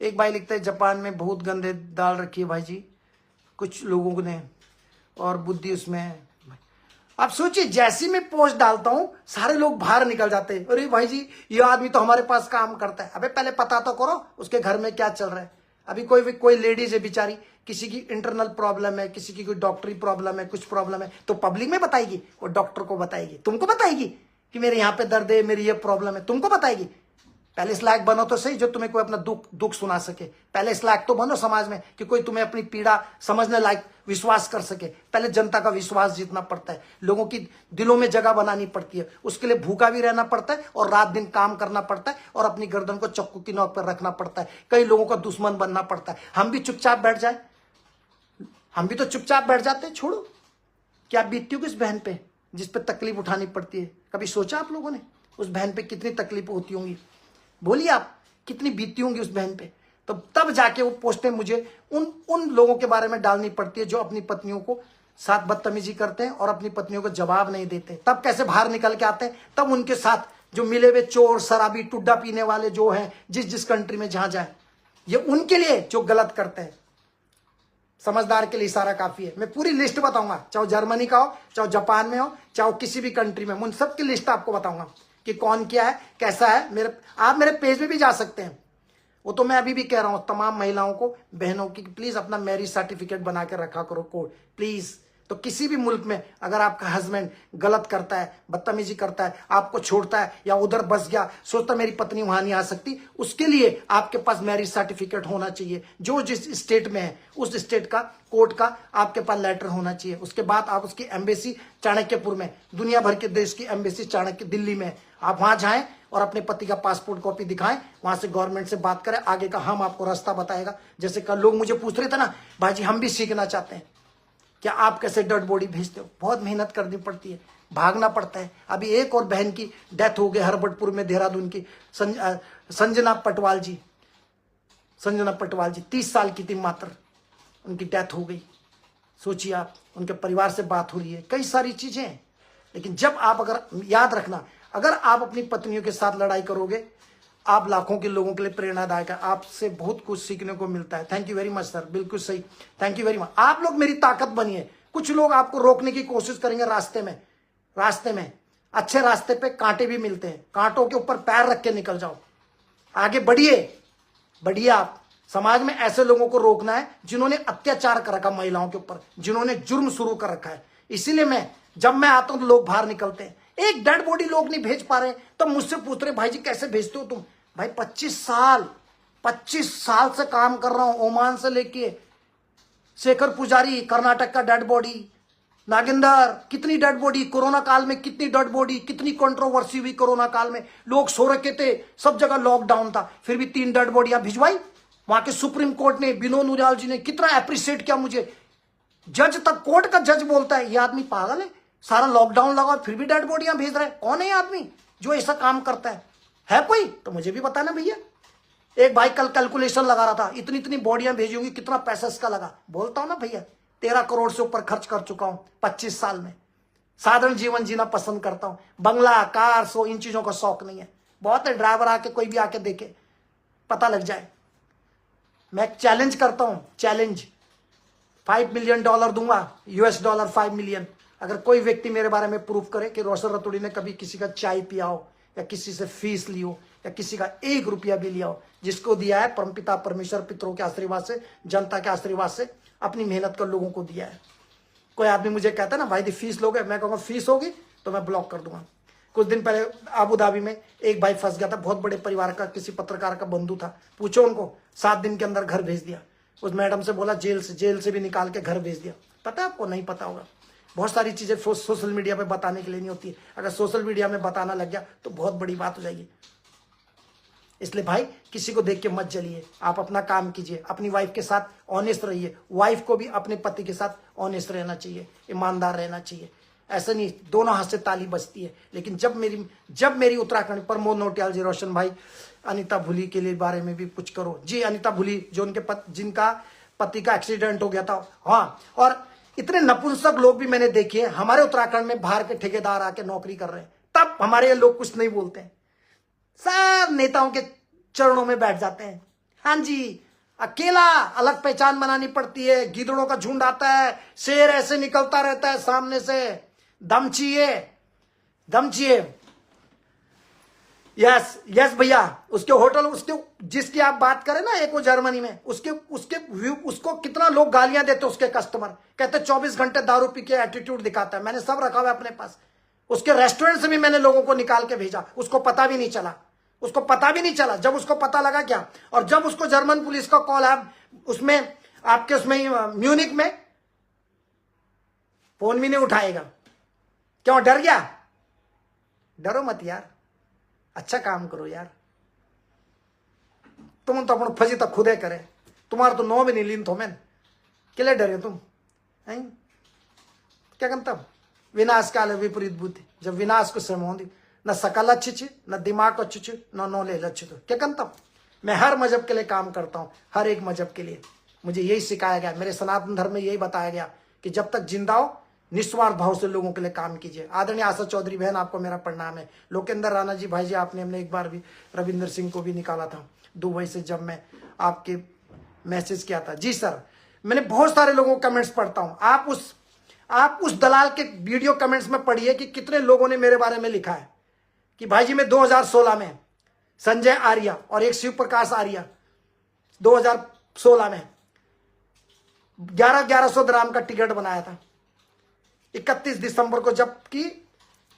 एक भाई लिखता है जापान में बहुत गंदे दाल रखी है भाई जी कुछ लोगों ने, और बुद्धि उसमें है। आप सोचिए, जैसी मैं पोस्ट डालता हूं सारे लोग बाहर निकल जाते हैं, अरे भाई जी ये आदमी तो हमारे पास काम करता है। अबे पहले पता तो करो उसके घर में क्या चल रहा है। अभी कोई लेडीज है बेचारी, किसी की इंटरनल प्रॉब्लम है, किसी की कोई डॉक्टरी प्रॉब्लम है, कुछ प्रॉब्लम है, तो पब्लिक में बताएगी, वो डॉक्टर को बताएगी, तुमको बताएगी कि मेरे यहाँ पे दर्द है, मेरी ये प्रॉब्लम है, तुमको बताएगी। पहले इस लायक बनो तो सही जो तुम्हें कोई अपना दुख सुना सके। पहले इस लायक तो बनो समाज में कि कोई तुम्हें अपनी पीड़ा समझने लायक विश्वास कर सके। पहले जनता का विश्वास जीतना पड़ता है, लोगों की दिलों में जगह बनानी पड़ती है, उसके लिए भूखा भी रहना पड़ता है और रात दिन काम करना पड़ता है और अपनी गर्दन को चक्कू की नोक पर रखना पड़ता है, कई लोगों का दुश्मन बनना पड़ता है। हम भी चुपचाप बैठ जाए, हम भी तो चुपचाप बैठ जाते हैं। छोड़ो, क्या बीतती हो किस बहन पे जिस पे तकलीफ उठानी पड़ती है? कभी सोचा आप लोगों ने उस बहन पे कितनी तकलीफ होती होंगी? बोलिए आप, कितनी बीतती होंगी उस बहन पे? तो तब जाके वो पोस्टें मुझे उन लोगों के बारे में डालनी पड़ती है जो अपनी पत्नियों को साथ बदतमीजी करते हैं और अपनी पत्नियों को जवाब नहीं देते। तब कैसे बाहर निकल के आते हैं? तब उनके साथ जो मिले हुए चोर शराबी टुड्डा पीने वाले जो हैं, जिस कंट्री में जहां जाए, ये उनके लिए जो गलत करते हैं। समझदार के लिए इशारा काफी है। मैं पूरी लिस्ट बताऊंगा, चाहे जर्मनी का हो, चाहे जापान में हो, चाहे किसी भी कंट्री में, उन सब की लिस्ट आपको बताऊंगा कि कौन क्या है, कैसा है। आप मेरे पेज में भी जा सकते हैं। वो तो मैं अभी भी कह रहा हूं तमाम महिलाओं को, बहनों की, प्लीज अपना मैरिज सर्टिफिकेट बना के रखा करो कोड प्लीज। तो किसी भी मुल्क में अगर आपका हस्बैंड गलत करता है, बदतमीजी करता है, आपको छोड़ता है या उधर बस गया, सोचता मेरी पत्नी वहां नहीं आ सकती, उसके लिए आपके पास मैरिज सर्टिफिकेट होना चाहिए। जो जिस स्टेट में है उस स्टेट का कोर्ट का आपके पास लेटर होना चाहिए। उसके बाद आप उसकी एम्बेसी चाणक्यपुर में, दुनिया भर के देश की एम्बेसी चाणक्य दिल्ली में, आप वहां जाएं और अपने पति का पासपोर्ट कॉपी दिखाएं, वहां से गवर्नमेंट से बात करें, आगे का हम आपको रास्ता बताएगा। जैसे कल लोग मुझे पूछ रहे थे ना, भाई हम भी सीखना चाहते हैं, क्या आप कैसे डेड बॉडी भेजते हो? बहुत मेहनत करनी पड़ती है, भागना पड़ता है। अभी एक और बहन की डेथ हो गई हरबटपुर में, देहरादून की, संजना पटवाल जी, 30 साल की थी मात्र, उनकी डेथ हो गई। सोचिए आप, उनके परिवार से बात हो रही है, कई सारी चीजें हैं। लेकिन जब आप, अगर याद रखना, अगर आप अपनी पत्नियों के साथ लड़ाई करोगे, आप लाखों के लोगों के लिए प्रेरणादायक है, आपसे बहुत कुछ सीखने को मिलता है। Thank you very much sir, बिल्कुल सही, थैंक यू वेरी मच। आप लोग मेरी ताकत बनिए। कुछ लोग आपको रोकने की कोशिश करेंगे रास्ते में, अच्छे रास्ते पे कांटे भी मिलते हैं, कांटों के ऊपर पैर रख के निकल जाओ, आगे बढ़िए आप। समाज में ऐसे लोगों को रोकना है जिन्होंने अत्याचार कर रखा महिलाओं के ऊपर, जिन्होंने जुर्म शुरू कर रखा है। इसीलिए जब मैं आता हूं तो लोग बाहर निकलते हैं। एक डेड बॉडी लोग नहीं भेज पा रहे, तो मुझसे पूछ रहे भाई जी कैसे भेजते हो तुम? भाई 25 साल से काम कर रहा हूं, ओमान से लेके शेखर पुजारी कर्नाटक का डेड बॉडी, नागेंदर, कितनी डेड बॉडी कोरोना काल में, कितनी डेड बॉडी, कितनी कंट्रोवर्सी हुई कोरोना काल में, लोग सो रखे थे, सब जगह लॉकडाउन था, फिर भी 3 डेड बॉडियां भिजवाई। वहां के सुप्रीम कोर्ट ने, विनोद नूरियाल जी ने कितना अप्रिशिएट किया मुझे। जज तक, कोर्ट का जज बोलता है ये आदमी पागल है, सारा लॉकडाउन लगा फिर भी डेड बॉडियां भेज रहा है। कौन है ये आदमी जो ऐसा काम करता है कोई? तो मुझे भी बताना भैया। एक भाई कल कैलकुलेशन लगा रहा था, इतनी बॉडियां भेजी होंगी, कितना पैसा इसका लगा। बोलता हूं ना भैया, 13 करोड़ से ऊपर खर्च कर चुका हूं 25 साल में। साधारण जीवन जीना पसंद करता हूं, बंगला, कार, इन चीजों का शौक नहीं है। बहुत है, ड्राइवर आके, कोई भी आके देखे, पता लग जाए। मैं चैलेंज करता हूं, चैलेंज, $5 मिलियन दूंगा, $, 5 मिलियन। अगर कोई व्यक्ति मेरे बारे में प्रूफ करे कि रोशन रतूड़ी ने कभी किसी का चाय पिया हो, या किसी से फीस ली हो, या किसी का 1 रुपया भी लिया हो, जिसको दिया है परमपिता परमेश्वर, पितरों के आशीर्वाद से, जनता के आशीर्वाद से, अपनी मेहनत कर लोगों को दिया है। कोई आदमी मुझे कहता है ना भाई दी फीस लोगे, मैं कहूँगा फीस होगी तो मैं ब्लॉक कर दूंगा। कुछ दिन पहले अबू धाबी में एक भाई फंस गया था, बहुत बड़े परिवार का, किसी पत्रकार का बंधु था। पूछो उनको, 7 दिन के अंदर घर भेज दिया। उस मैडम से बोला जेल से भी निकाल के घर भेज दिया। पता है आपको? नहीं पता होगा। बहुत सारी चीजें सोशल मीडिया पे बताने के लिए नहीं होती है। अगर सोशल मीडिया में बताना लग गया तो बहुत बड़ी बात हो जाएगी। इसलिए भाई किसी को देख के मत जलिए, आप अपना काम कीजिए, अपनी वाइफ के साथ ऑनेस्ट रहिए। वाइफ को भी अपने पति के साथ ऑनेस्ट रहना चाहिए, ईमानदार रहना चाहिए। ऐसा नहीं, दोनों हाथ से ताली बजती है। लेकिन जब मेरी उत्तराखंड, प्रमोद नौटियाल जी, रोशन भाई, अनिता भूली के लिए बारे में भी कुछ करो जी। अनिता भूली जो जिनका पति का एक्सीडेंट हो गया था, हाँ, और इतने नपुंसक लोग भी मैंने देखे हमारे उत्तराखंड में, बाहर के ठेकेदार आके नौकरी कर रहे हैं, तब हमारे लोग कुछ नहीं बोलते हैं। सब नेताओं के चरणों में बैठ जाते हैं। हाँ जी, अकेला अलग पहचान बनानी पड़ती है। गिदड़ों का झुंड आता है, शेर ऐसे निकलता रहता है सामने से। दम चाहिए, दम चाहिए। यस यस भैया, उसके होटल, उसके जिसकी आप बात करें ना, एक वो जर्मनी में, उसके उसके उसको कितना लोग गालियां देते उसके कस्टमर, कहते 24 घंटे दारू पी के एटीट्यूड दिखाता है। मैंने सब रखा हुआ है अपने पास। उसके रेस्टोरेंट से भी मैंने लोगों को निकाल के भेजा, उसको पता भी नहीं चला, उसको पता भी नहीं चला। जब उसको पता लगा क्या, और जब उसको जर्मन पुलिस का कॉल आया, उसमें आपके उसमें म्यूनिक में, फोन भी नहीं उठाएगा। क्यों, डर गया? डरो मत यार, अच्छा काम करो यार। तुम तो अपन फजी तक खुदे करे, तुम्हारा तो नो भी नहीं लीन थो मैंने, किले डरे तुम हैं? क्या करता, विनाश काल विपरीत बुद्धि। जब विनाश को समय होती, न सकल अच्छी छी, न दिमाग अच्छी छी, न नॉलेज अच्छी। तो क्या करता, मैं हर मजहब के लिए काम करता हूं, हर एक मजहब के लिए। मुझे यही सिखाया गया, मेरे सनातन धर्म में यही बताया गया कि जब तक जिंदा हो निस्वार्थ भाव से लोगों के लिए काम कीजिए। आदरणीय आशा चौधरी बहन, आपको मेरा प्रणाम है। लोकेंद्र राणा जी भाई जी, आपने हमने एक बार भी रविंदर सिंह को भी निकाला था दुबई से, जब मैं आपके मैसेज किया था। जी सर, मैंने बहुत सारे लोगों को कमेंट्स पढ़ता हूं। आप उस दलाल के वीडियो कमेंट्स में पढ़िए कि कितने लोगों ने मेरे बारे में लिखा है कि भाई जी मैं 2016 में संजय आर्या और एक शिव प्रकाश आर्या 2016 में 1100 ग्राम का टिकट बनाया था 31 दिसंबर को, जबकि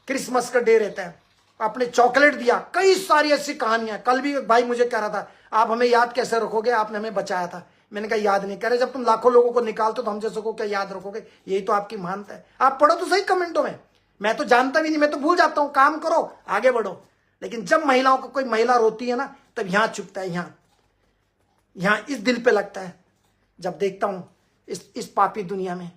क्रिसमस का डे रहता है। आपने चॉकलेट दिया, कई सारी ऐसी कहानियां। कल भी भाई मुझे कह रहा था आप हमें याद कैसे रखोगे, आपने हमें बचाया था। मैंने कहा याद नहीं करे, जब तुम लाखों लोगों को निकालते हो तो हम जैसे को क्या याद रखोगे? यही तो आपकी महानता है। आप पढ़ो तो सही कमेंटों में, मैं तो जानता भी नहीं, मैं तो भूल जाता हूं। काम करो, आगे बढ़ो। लेकिन जब महिलाओं को कोई महिला रोती है ना, तब यहां चुपता है, यहां इस दिल पे लगता है। जब देखता हूं इस पापी दुनिया में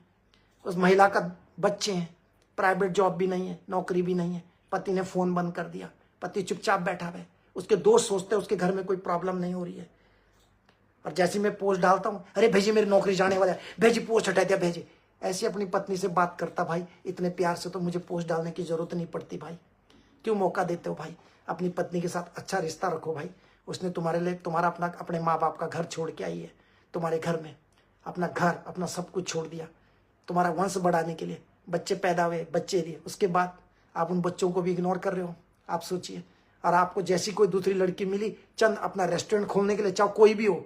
उस महिला का बच्चे हैं, प्राइवेट जॉब भी नहीं है, नौकरी भी नहीं है, पति ने फोन बंद कर दिया, पति चुपचाप बैठा है, उसके दोस्त सोचते हैं उसके घर में कोई प्रॉब्लम नहीं हो रही है। और जैसे मैं पोस्ट डालता हूं, अरे भेजी मेरी नौकरी जाने वाला है, भेजी पोस्ट हटा दिया, भेजी। ऐसी अपनी पत्नी से बात करता भाई इतने प्यार से, तो मुझे पोस्ट डालने की जरूरत नहीं पड़ती भाई। क्यों मौका देते हो भाई? अपनी पत्नी के साथ अच्छा रिश्ता रखो भाई। उसने तुम्हारे लिए तुम्हारा अपने माँ बाप का घर छोड़ के आई है, तुम्हारे घर में अपना घर अपना सब कुछ छोड़ दिया तुम्हारा वंश बढ़ाने के लिए। बच्चे पैदा हुए, बच्चे दिए, उसके बाद आप उन बच्चों को भी इग्नोर कर रहे हो। आप सोचिए, और आपको जैसी कोई दूसरी लड़की मिली चंद अपना रेस्टोरेंट खोलने के लिए, चाहे कोई भी हो,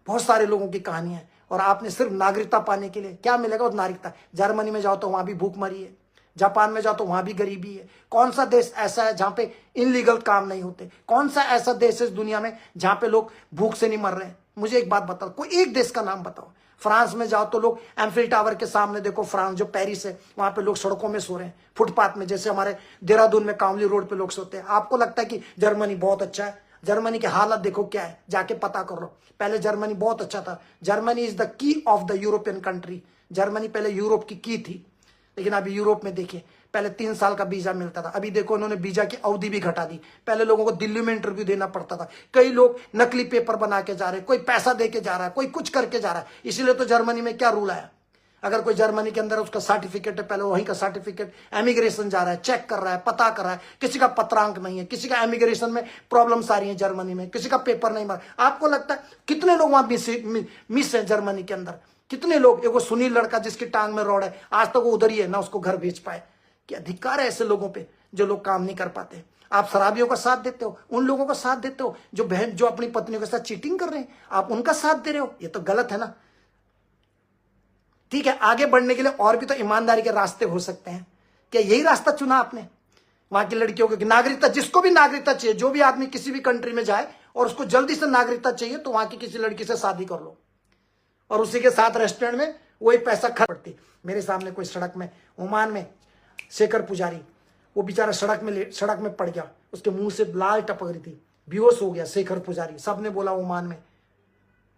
बहुत सारे लोगों की कहानियां है। और आपने सिर्फ नागरिकता पाने के लिए, क्या मिलेगा उस नागरिकता? जर्मनी में जाओ तो वहां भी भूख मरी है, जापान में जाओ तो वहां भी गरीबी है। कौन सा देश ऐसा है जहां पे इनलीगल काम नहीं होते? कौन सा ऐसा देश है इस दुनिया में जहां पे लोग भूख से नहीं मर रहे हैं? मुझे एक बात बताओ, कोई एक देश का नाम बताओ। फ्रांस में जाओ तो लोग एम्फिल टावर के सामने देखो, फ्रांस जो पेरिस है, वहां पे लोग सड़कों में सो रहे हैं, फुटपाथ में, जैसे हमारे देहरादून में कांवली रोड पे लोग सोते हैं। आपको लगता है कि जर्मनी बहुत अच्छा है? जर्मनी की हालत देखो क्या है, जाके पता कर लो। पहले जर्मनी बहुत अच्छा था। Germany is the key of the European country. Germany पहले यूरोप की थी, लेकिन अभी यूरोप में देखिए, पहले 3 साल का वीजा मिलता था, अभी देखो उन्होंने वीजा की अवधि भी घटा दी। पहले लोगों को दिल्ली में इंटरव्यू देना पड़ता था, कई लोग नकली पेपर बना के जा रहे हैं, कोई पैसा दे के जा रहा है, कोई कुछ करके जा रहा है। इसीलिए तो जर्मनी में क्या रूल आया, अगर कोई जर्मनी के अंदर उसका सर्टिफिकेट है, पहले वहीं का सर्टिफिकेट इमिग्रेशन जा रहा है, चेक कर रहा है, पता कर रहा है। किसी का पत्रांक नहीं है, किसी का इमिग्रेशन में प्रॉब्लम्स आ रही है जर्मनी में, किसी का पेपर नहीं मार। आपको लगता है कितने लोग वहां मिस है जर्मनी के अंदर? कितने लोग? एगो सुनील लड़का जिसकी टांग में रॉड है, आज तक वो उधर ही है, ना उसको घर भेज पाए। क्या अधिकार है ऐसे लोगों पे जो लोग काम नहीं कर पाते? आप शराबियों का साथ देते हो, उन लोगों का साथ देते हो जो बहन जो अपनी पत्नियों के साथ चीटिंग कर रहे हैं, आप उनका साथ दे रहे हो। ये तो गलत है ना। ठीक है, आगे बढ़ने के लिए और भी तो ईमानदारी के रास्ते हो सकते हैं। क्या यही रास्ता चुना आपने? वहां की लड़कियों को नागरिकता, जिसको भी नागरिकता चाहिए, जो भी आदमी किसी भी कंट्री में जाए और उसको जल्दी से नागरिकता चाहिए, तो वहां की किसी लड़की से शादी कर लो और उसी के साथ रेस्टोरेंट में वही पैसा खर्च पड़ती। मेरे सामने कोई सड़क में, ओमान में, शेखर पुजारी, वो बेचारा सड़क में पड़ गया, उसके मुंह से लाल टपक रही थी, बेहोश हो गया शेखर पुजारी। सबने बोला ओमान में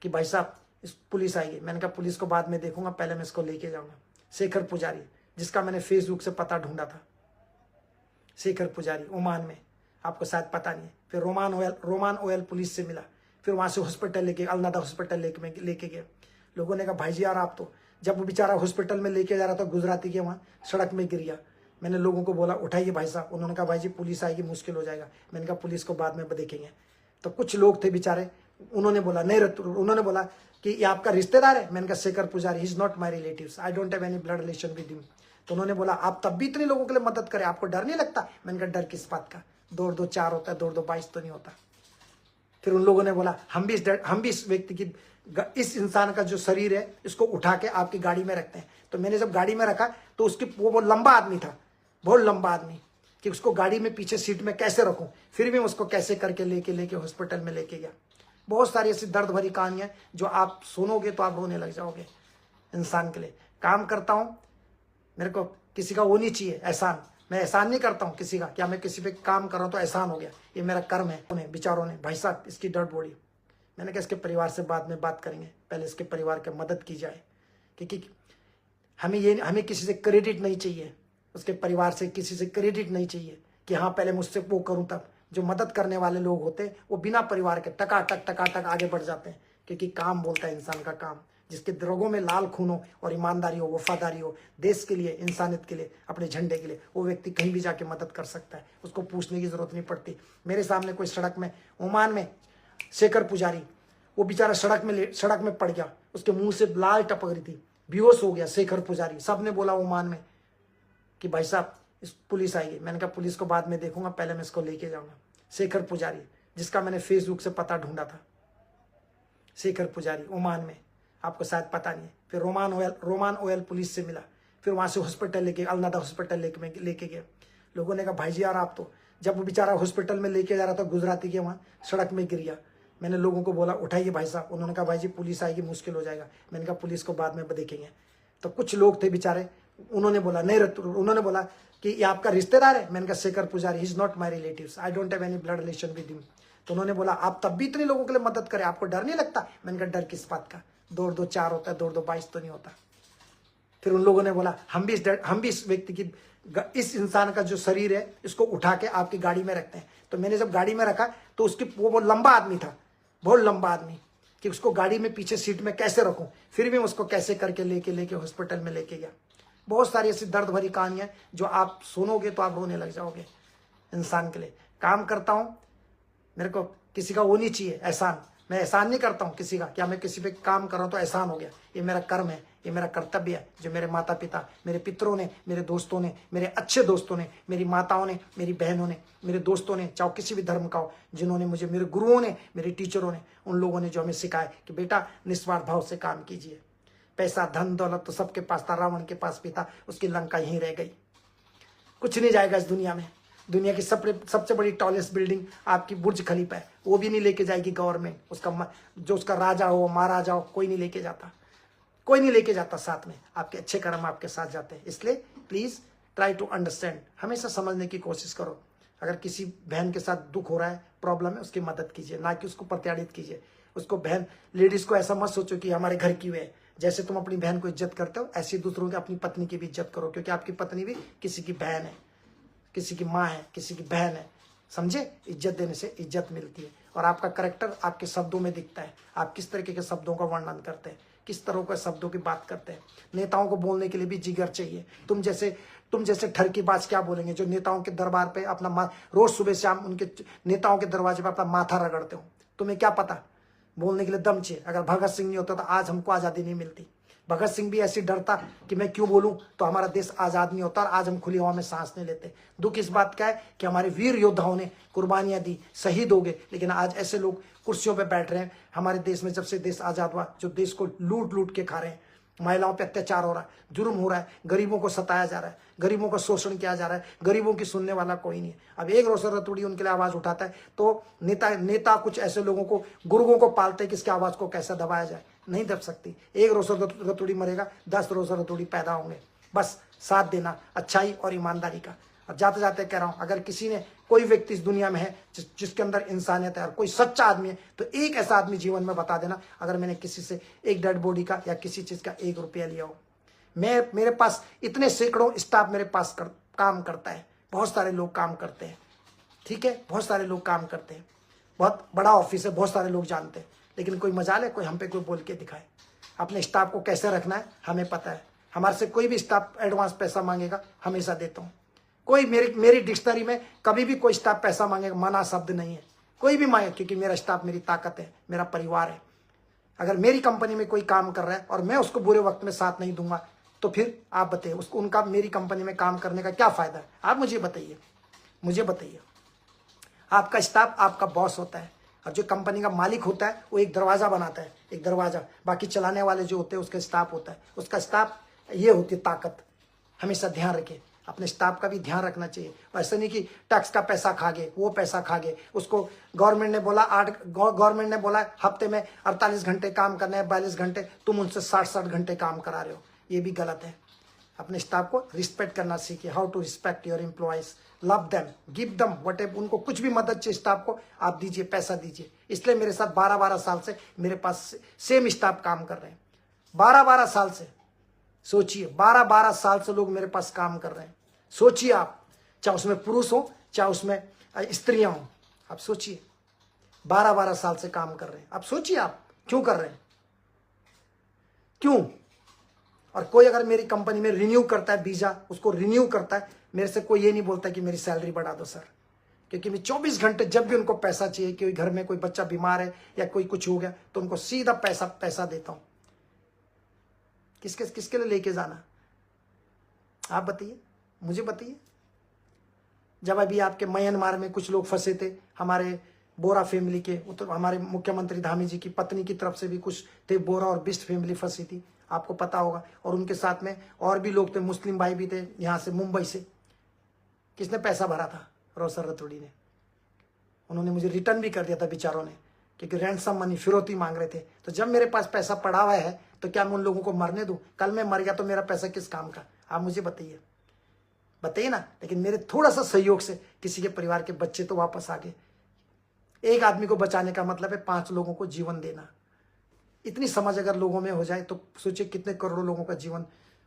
कि भाई साहब इस पुलिस आएगी। मैंने कहा पुलिस को बाद में देखूंगा, पहले मैं इसको लेके जाऊंगा। शेखर पुजारी, जिसका मैंने फेसबुक से पता ढूंढा था, शेखर पुजारी ओमान में, आपको शायद पता नहीं है। फिर रोमान ऑयल पुलिस से मिला, फिर वहां से हॉस्पिटल लेके, अलनादा हॉस्पिटल लेके गए। लोगों ने कहा भाई जी यार आप तो, जब वो बेचारा हॉस्पिटल में लेके जा रहा था गुजराती के, वहां सड़क में गिर गया। मैंने लोगों को बोला उठाइए भाई साहब, उन्होंने कहा भाई जी पुलिस आएगी, मुश्किल हो जाएगा। मैंने कहा पुलिस को बाद में देखेंगे। तो कुछ लोग थे बेचारे, उन्होंने बोला नहीं, उन्होंने बोला कि ये आपका रिश्तेदार है। मैंने कहा शेखर पुजारी is not my relatives, I don't have any blood relation with him. तो उन्होंने बोला आप तब भी इतने लोगों के लिए मदद करें, आपको डर नहीं लगता? मैंने कहा डर किस बात का, 2 और 2 4 होता है, 2 और 2 22 तो नहीं होता। फिर उन लोगों ने बोला हम भी इस व्यक्ति की, इस इंसान का जो शरीर है इसको उठा के आपकी गाड़ी में रखते हैं। तो मैंने जब गाड़ी में रखा तो उसकी वो लंबा आदमी था, बहुत लंबा आदमी, कि उसको गाड़ी में पीछे सीट में कैसे रखूं, फिर भी उसको कैसे करके लेके हॉस्पिटल में लेके गया। बहुत सारी ऐसी दर्द भरी कहानियां जो आप सुनोगे तो आप रोने लग जाओगे। इंसान के लिए काम करता हूं, मेरे को किसी का वो नहीं चाहिए एहसान, मैं एहसान नहीं करता हूं किसी का, क्या मैं किसी पे काम कर रहा हूं तो एहसान हो गया, ये मेरा कर्म है। उन्हें बेचारों ने, भाई साहब इसकी डेड बॉडी, मैंने कहा इसके परिवार से बाद में बात करेंगे, पहले इसके परिवार की मदद की जाए, क्योंकि हमें किसी से क्रेडिट नहीं चाहिए, उसके परिवार से किसी से क्रेडिट नहीं चाहिए कि हाँ पहले मुझसे वो करूं तब। जो मदद करने वाले लोग होते हैं वो बिना परिवार के टकाटक आगे बढ़ जाते हैं, क्योंकि काम बोलता है इंसान का काम। जिसके रगों में लाल खून हो और ईमानदारी हो, वफादारी हो, देश के लिए, इंसानियत के लिए, अपने झंडे के लिए, वो व्यक्ति कहीं भी जाके मदद कर सकता है, उसको पूछने की जरूरत नहीं पड़ती। मेरे सामने कोई सड़क में, ओमान में शेखर पुजारी, वो बेचारा सड़क में पड़ गया, उसके मुंह से लाल टपक रही थी, बेहोश हो गया शेखर पुजारी। सबने बोला ओमान में कि भाई साहब इस पुलिस आएगी। मैंने कहा पुलिस को बाद में देखूंगा, पहले मैं इसको लेके जाऊंगा। शेखर पुजारी, जिसका मैंने फेसबुक से पता ढूंढा था, शेखर पुजारी ओमान में, आपको शायद पता नहीं है। फिर रोमान ऑयल पुलिस से मिला, फिर वहां से हॉस्पिटल लेके, अलनादा हॉस्पिटल लेके गए। लोगों ने कहा भाई जी यार आप तो, जब वो बेचारा हॉस्पिटल में लेके जा रहा था गुजराती के, वहां सड़क में गिर गया। मैंने लोगों को बोला उठाइए भाई साहब, उन्होंने कहा भाई जी पुलिस आएगी मुश्किल हो जाएगा। मैंने कहा पुलिस को बाद में देखेंगे। तो कुछ लोग थे बेचारे, उन्होंने बोला नहीं, उन्होंने बोला कि ये आपका रिश्तेदार है। मैंने कहा शेखर पुजारी is not my relatives, I don't have any blood relation with him. तो उन्होंने बोला आप तब भी इतने लोगों के लिए मदद करें, आपको डर नहीं लगता? मैंने कहा डर किस बात का, 2 और 2 4 होता है, 2 और 2 22 तो नहीं होता। फिर उन लोगों ने बोला हम भी इस व्यक्ति की, इस इंसान का जो शरीर है इसको उठा के आपकी गाड़ी में रखते हैं। तो मैंने जब गाड़ी में रखा तो उसकी वो लंबा आदमी था, बहुत लंबा आदमी, कि उसको गाड़ी में पीछे सीट में कैसे रखूं, फिर भी उसको कैसे करके लेके हॉस्पिटल में लेके गया। बहुत सारी ऐसी दर्द भरी कहानियां जो आप सुनोगे तो आप रोने लग जाओगे। इंसान के लिए काम करता हूं, मेरे को किसी का वो नहीं चाहिए एहसान, मैं एहसान नहीं करता हूं किसी का, क्या मैं किसी पे काम कर रहा हूं तो एहसान हो गया, ये मेरा कर्म है, ये मेरा कर्तव्य है। जो मेरे माता पिता, मेरे पितरों ने, मेरे दोस्तों ने, मेरे अच्छे दोस्तों ने, मेरी माताओं ने, मेरी बहनों ने, मेरे दोस्तों ने, चाहे किसी भी धर्म का हो, जिन्होंने मुझे, मेरे गुरुओं ने, मेरे टीचरों ने, उन लोगों ने जो हमें सिखाया कि बेटा निस्वार्थ भाव से काम कीजिए। पैसा धन दौलत तो सबके पास था, रावण के पास भी था, उसकी लंका यहीं रह गई। कुछ नहीं जाएगा इस दुनिया में। दुनिया की सबसे बड़ी टॉलेस्ट बिल्डिंग आपकी बुर्ज खलीफा है, वो भी नहीं लेके जाएगी गवर्नमेंट। उसका राजा हो, महाराजा हो, कोई नहीं लेके जाता, कोई नहीं लेके जाता साथ में। आपके अच्छे कर्म आपके साथ जाते हैं। इसलिए प्लीज ट्राई टू अंडरस्टैंड, हमेशा समझने की कोशिश करो। अगर किसी बहन के साथ दुख हो रहा है, प्रॉब्लम है, उसकी मदद कीजिए, ना कि उसको प्रताड़ित कीजिए। उसको बहन, लेडीज को ऐसा मत सोचो कि हमारे घर की है। जैसे तुम अपनी बहन को इज्जत करते हो, ऐसे दूसरों की, अपनी पत्नी की भी इज्जत करो, क्योंकि आपकी पत्नी भी किसी की बहन है, किसी की माँ है, किसी की बहन है। समझे? इज्जत देने से इज्जत मिलती है। और आपका करेक्टर आपके शब्दों में दिखता है। आप किस तरीके के शब्दों का वर्णन करते हैं, किस तरह के शब्दों की बात करते हैं। नेताओं को बोलने के लिए भी जिगर चाहिए। तुम जैसे ठरकीबाज क्या बोलेंगे जो नेताओं के दरबार पे अपना रोज सुबह शाम उनके नेताओं के दरवाजे पर अपना माथा रगड़ते हो। तुम्हें क्या पता? बोलने के लिए दम चाहिए। अगर भगत सिंह नहीं होता तो आज हमको आज़ादी नहीं मिलती। भगत सिंह भी ऐसी डरता कि मैं क्यों बोलूं तो हमारा देश आज़ाद नहीं होता और आज हम खुली हवा में सांस नहीं लेते। दुख इस बात का है कि हमारे वीर योद्धाओं ने कुर्बानियां दी, शहीद हो गए, लेकिन आज ऐसे लोग कुर्सियों पे बैठ रहे हैं हमारे देश में। जब से देश आज़ाद हुआ, जो देश को लूट के खा रहे हैं, महिलाओं पे अत्याचार हो रहा है, जुर्म हो रहा है, गरीबों को सताया जा रहा है, गरीबों का शोषण किया जा रहा है, गरीबों की सुनने वाला कोई नहीं है। अब एक रोशन रतूड़ी उनके लिए आवाज उठाता है तो नेता कुछ ऐसे लोगों को, गुर्गों को पालते हैं कि इसकी आवाज को कैसे दबाया जाए। नहीं दब सकती। एक रोशन रतूड़ी मरेगा, 10 रोशन रतूड़ी पैदा होंगे। बस साथ देना अच्छाई और ईमानदारी का। और जाते जाते कह रहा हूं, अगर किसी ने, कोई व्यक्ति इस दुनिया में है जिसके अंदर इंसानियत है और कोई सच्चा आदमी है, तो एक ऐसा आदमी जीवन में बता देना अगर मैंने किसी से एक डेड बॉडी का या किसी चीज का 1 रुपया लिया हो। मेरे पास इतने सैकड़ों स्टाफ मेरे पास काम करता है। बहुत सारे लोग काम करते हैं, ठीक है, बहुत सारे लोग काम करते हैं। बहुत बड़ा ऑफिस है, बहुत सारे लोग जानते हैं, लेकिन कोई मजाल है कोई हम पे कोई बोल के दिखाए। अपने स्टाफ को कैसे रखना है हमें पता है। हमारे से कोई भी स्टाफ एडवांस पैसा मांगेगा, हमेशा देता हूँ। कोई मेरी डिक्शनरी में कभी भी कोई स्टाफ पैसा मांगेगा, मना शब्द नहीं है। कोई भी माए, क्योंकि मेरा स्टाफ मेरी ताकत है, मेरा परिवार है। अगर मेरी कंपनी में कोई काम कर रहा है और मैं उसको बुरे वक्त में साथ नहीं दूंगा, तो फिर आप बताइए उसको, उनका मेरी कंपनी में काम करने का क्या फायदा है? आप मुझे बताइए, मुझे बताइए। आपका स्टाफ आपका बॉस होता है, और जो कंपनी का मालिक होता है वो एक दरवाजा बनाता है, एक दरवाजा, बाकी चलाने वाले जो होते हैं उसका स्टाफ होता है, उसका स्टाफ ये होती है ताकत। हमेशा ध्यान रखें, अपने स्टाफ का भी ध्यान रखना चाहिए। ऐसा नहीं कि टैक्स का पैसा खा गए, वो पैसा खा गए, उसको गवर्नमेंट ने बोला हफ्ते में 48 घंटे काम करना है, 42 घंटे, तुम उनसे 60 घंटे काम करा रहे हो, ये भी गलत है। अपने स्टाफ को रिस्पेक्ट करना सीखिए। How to respect your employees, love them, give them whatever. उनको कुछ भी मदद चाहिए स्टाफ को, आप दीजिए, पैसा दीजिए। इसलिए मेरे साथ 12-12 साल से मेरे पास सेम स्टाफ काम कर रहे हैं, 12-12 साल से। सोचिए, 12-12 साल से लोग मेरे पास काम कर रहे हैं। सोचिए आप, चाहे उसमें पुरुष हो चाहे उसमें स्त्रियां हो, आप सोचिए, 12-12 साल से काम कर रहे हैं। आप सोचिए आप क्यों कर रहे हैं, क्यों? और कोई अगर मेरी कंपनी में रिन्यू करता है वीजा, उसको रिन्यू करता है, मेरे से कोई ये नहीं बोलता कि मेरी सैलरी बढ़ा दो सर, क्योंकि मैं 24 घंटे जब भी उनको पैसा चाहिए, कि घर में कोई बच्चा बीमार है या कोई कुछ हो गया, तो उनको सीधा पैसा देता हूं। किसके लिए लेके जाना, आप बताइए, मुझे बताइए। जब अभी आपके म्यांमार में कुछ लोग फंसे थे, हमारे बोरा फैमिली के, हमारे मुख्यमंत्री धामी जी की पत्नी की तरफ से भी कुछ थे, बोरा और बिस्ट फैमिली फंसी थी, आपको पता होगा। और उनके साथ में और भी लोग थे, मुस्लिम भाई भी थे यहाँ से, मुंबई से। किसने पैसा भरा था? रोसर रतूड़ी ने। उन्होंने मुझे रिटर्न भी कर दिया था बेचारों ने, क्योंकि रैंसम मनी, फिरौती मांग रहे थे। तो जब मेरे पास पैसा पड़ा हुआ है तो क्या मैं उन लोगों को मरने दूं? कल मैं मर गया तो मेरा पैसा किस काम का? आप मुझे बताइए, बताइए ना। लेकिन मेरे थोड़ा सा सहयोग से किसी के परिवार के बच्चे तो वापस आ गए। एक आदमी को बचाने का मतलब है 5 लोगों को जीवन देना। इतनी समझ अगर लोगों में हो जाए तो सोचिए कितने करोड़ों लोगों का जीवन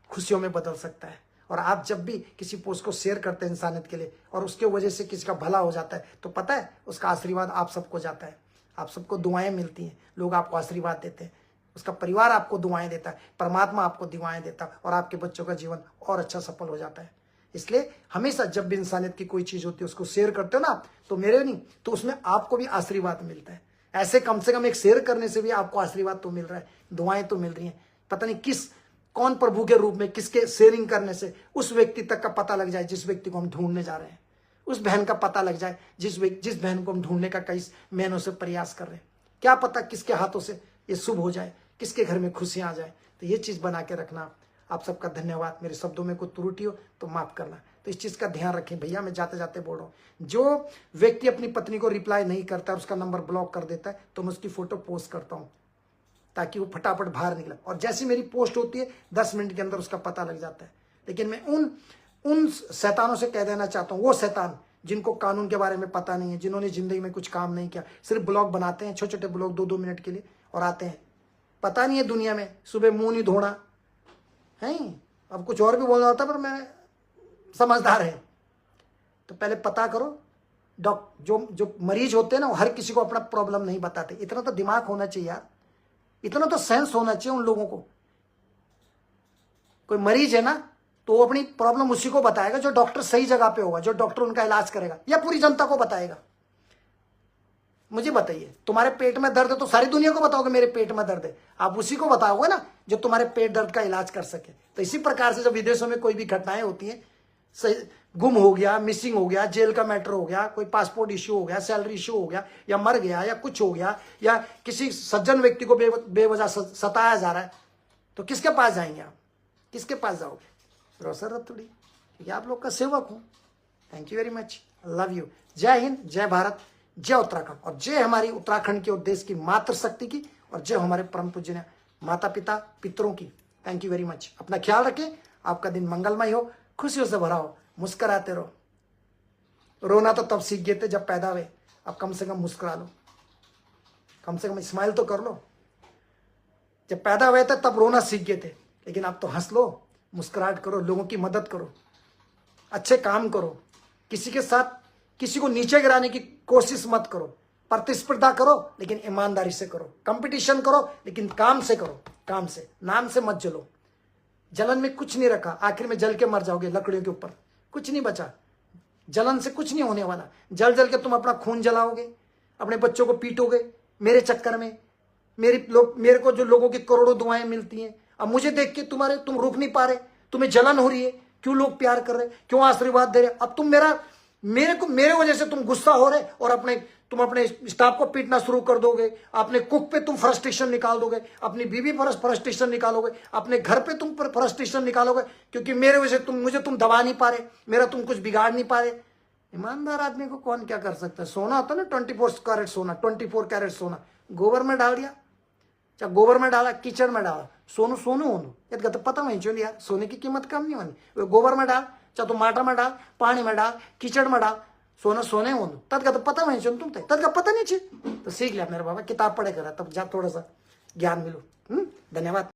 खुशियों में बदल सकता है। और आप जब भी किसी पोस्ट को शेयर करते हैं इंसानियत के लिए, और उसके वजह से किसी का भला हो जाता है, तो पता है उसका आशीर्वाद आप सबको जाता है, आप सबको दुआएं मिलती हैं, लोग आपको आशीर्वाद देते हैं, उसका परिवार आपको दुआएं देता है, परमात्मा आपको दुआएं देता है, और आपके बच्चों का जीवन और अच्छा सफल हो जाता है। इसलिए हमेशा जब भी इंसानियत की कोई चीज होती है उसको शेयर करते हो ना, तो मेरे नहीं तो उसमें आपको भी आशीर्वाद मिलता है। ऐसे कम से कम एक शेयर करने से भी आपको आशीर्वाद तो मिल रहा है, दुआएं तो मिल रही हैं। पता नहीं कौन प्रभु के रूप में, किसके शेयरिंग करने से उस व्यक्ति तक का पता लग जाए जिस व्यक्ति को हम ढूंढने जा रहे हैं, उस बहन का पता लग जाए जिस बहन को हम ढूंढने का कई महीनों से प्रयास कर रहे हैं। क्या पता किसके हाथों से ये शुभ हो जाए, किसके घर में खुशियां आ जाए। तो ये चीज बना के रखना। आप सबका धन्यवाद। मेरे शब्दों में कोई त्रुटि हो तो माफ करना। तो इस चीज का ध्यान रखें भैया। मैं जाते जाते बोल रहा हूँ, जो व्यक्ति अपनी पत्नी को रिप्लाई नहीं करता है, उसका नंबर ब्लॉक कर देता है, तो मैं उसकी फोटो पोस्ट करता हूँ ताकि वो फटाफट बाहर निकले। और जैसी मेरी पोस्ट होती है 10 मिनट के अंदर उसका पता लग जाता है। लेकिन मैं उन शैतानों से कह देना चाहता हूँ, वो शैतान जिनको कानून के बारे में पता नहीं है, जिन्होंने जिंदगी में कुछ काम नहीं किया, सिर्फ ब्लॉग बनाते हैं, छोटे छोटे ब्लॉग 2-2 मिनट के लिए, और आते हैं, पता नहीं है दुनिया में, सुबह मुंह नहीं धोना है। अब कुछ और भी बोलना होता पर मैं समझदार है। तो पहले पता करो। जो मरीज होते हैं ना, वो हर किसी को अपना प्रॉब्लम नहीं बताते। इतना तो दिमाग होना चाहिए यार, इतना तो सेंस होना चाहिए उन लोगों को। कोई मरीज है ना, तो वो अपनी प्रॉब्लम उसी को बताएगा जो डॉक्टर सही जगह पे होगा, जो डॉक्टर उनका इलाज करेगा, या पूरी जनता को बताएगा। मुझे बताइए, तुम्हारे पेट में दर्द है तो सारी दुनिया को बताओगे मेरे पेट में दर्द है? आप उसी को बताओगे ना जो तुम्हारे पेट दर्द का इलाज कर सके। तो इसी प्रकार से जब विदेशों में कोई भी घटनाएं होती हैं, गुम हो गया, मिसिंग हो गया, जेल का मैटर हो गया, कोई पासपोर्ट इश्यू हो गया, सैलरी इश्यू हो गया, या मर गया, या कुछ हो गया, या किसी सज्जन व्यक्ति को बेवजह सताया जा रहा है, तो किसके पास जाएंगे आप? किसके पास जाओगे? रोसर रतूड़ी, क्योंकि आप लोग का सेवक हूं। Thank you very much, love you. जय हिंद, जय भारत, जय उत्तराखंड, और जय हमारी उत्तराखंड की और देश की मातृशक्ति की, और जय हमारे परम पूज्य माता पिता पितरों की। Thank you very much. अपना ख्याल रखें, आपका दिन मंगलमय हो, खुशियों से भरा हो, मुस्कुराते रहो। रोना तो तब सीख गए थे जब पैदा हुए, अब कम से कम मुस्कुरा लो, कम से कम स्माइल तो कर लो। जब पैदा हुए थे तब रोना सीख गए थे, लेकिन अब तो हंस लो, मुस्कुराहट करो, लोगों की मदद करो, अच्छे काम करो, किसी के साथ किसी को नीचे गिराने की कोशिश मत करो। प्रतिस्पर्धा करो लेकिन ईमानदारी से करो, कंपटीशन करो लेकिन काम से करो, काम से, नाम से मत जलो। जलन में कुछ नहीं रखा, आखिर में जल के मर जाओगे लकड़ियों के ऊपर, कुछ नहीं बचा। जलन से कुछ नहीं होने वाला। जल जल के तुम अपना खून जलाओगे, अपने बच्चों को पीटोगे मेरे चक्कर में। मेरे को जो लोगों की करोड़ों दुआएं मिलती हैं, अब मुझे देख के तुम रुक नहीं पा रहे, तुम्हें जलन हो रही है, क्यों लोग प्यार कर रहे, क्यों आशीर्वाद दे रहे। अब तुम मेरे वजह से तुम गुस्सा हो रहे और तुम अपने स्टाफ को पीटना शुरू कर दोगे, अपने कुक पे तुम फ्रस्ट्रेशन निकाल दोगे, अपनी बीवी पर फ्रस्ट्रेशन निकालोगे, अपने घर पे तुम पर फ्रस्ट्रेशन निकालोगे, क्योंकि मेरे वजह से तुम दबा नहीं पा रहे, तुम कुछ बिगाड़ नहीं पा रहे। ईमानदार आदमी को कौन क्या कर सकता है। सोना होता ना 24 कैरेट सोना, 24 कैरेट सोना गोबर में डाल दिया, चाहे गोबर में डाला, कीचड़ में डाला, सोनू होनू याद तो पता नहीं चल यार, सोने की कीमत कम नहीं होनी। गोबर में डाल, चाहे तो माटा में डाल, पानी में डाल, कीचड़ में डाल, सोने होनू तद का तो पता नहीं चल, तुम तद का पता नहीं चल। तो सीख लिया मेरे बाबा, किताब पढ़े करा तब जा थोड़ा सा ज्ञान मिलो। धन्यवाद।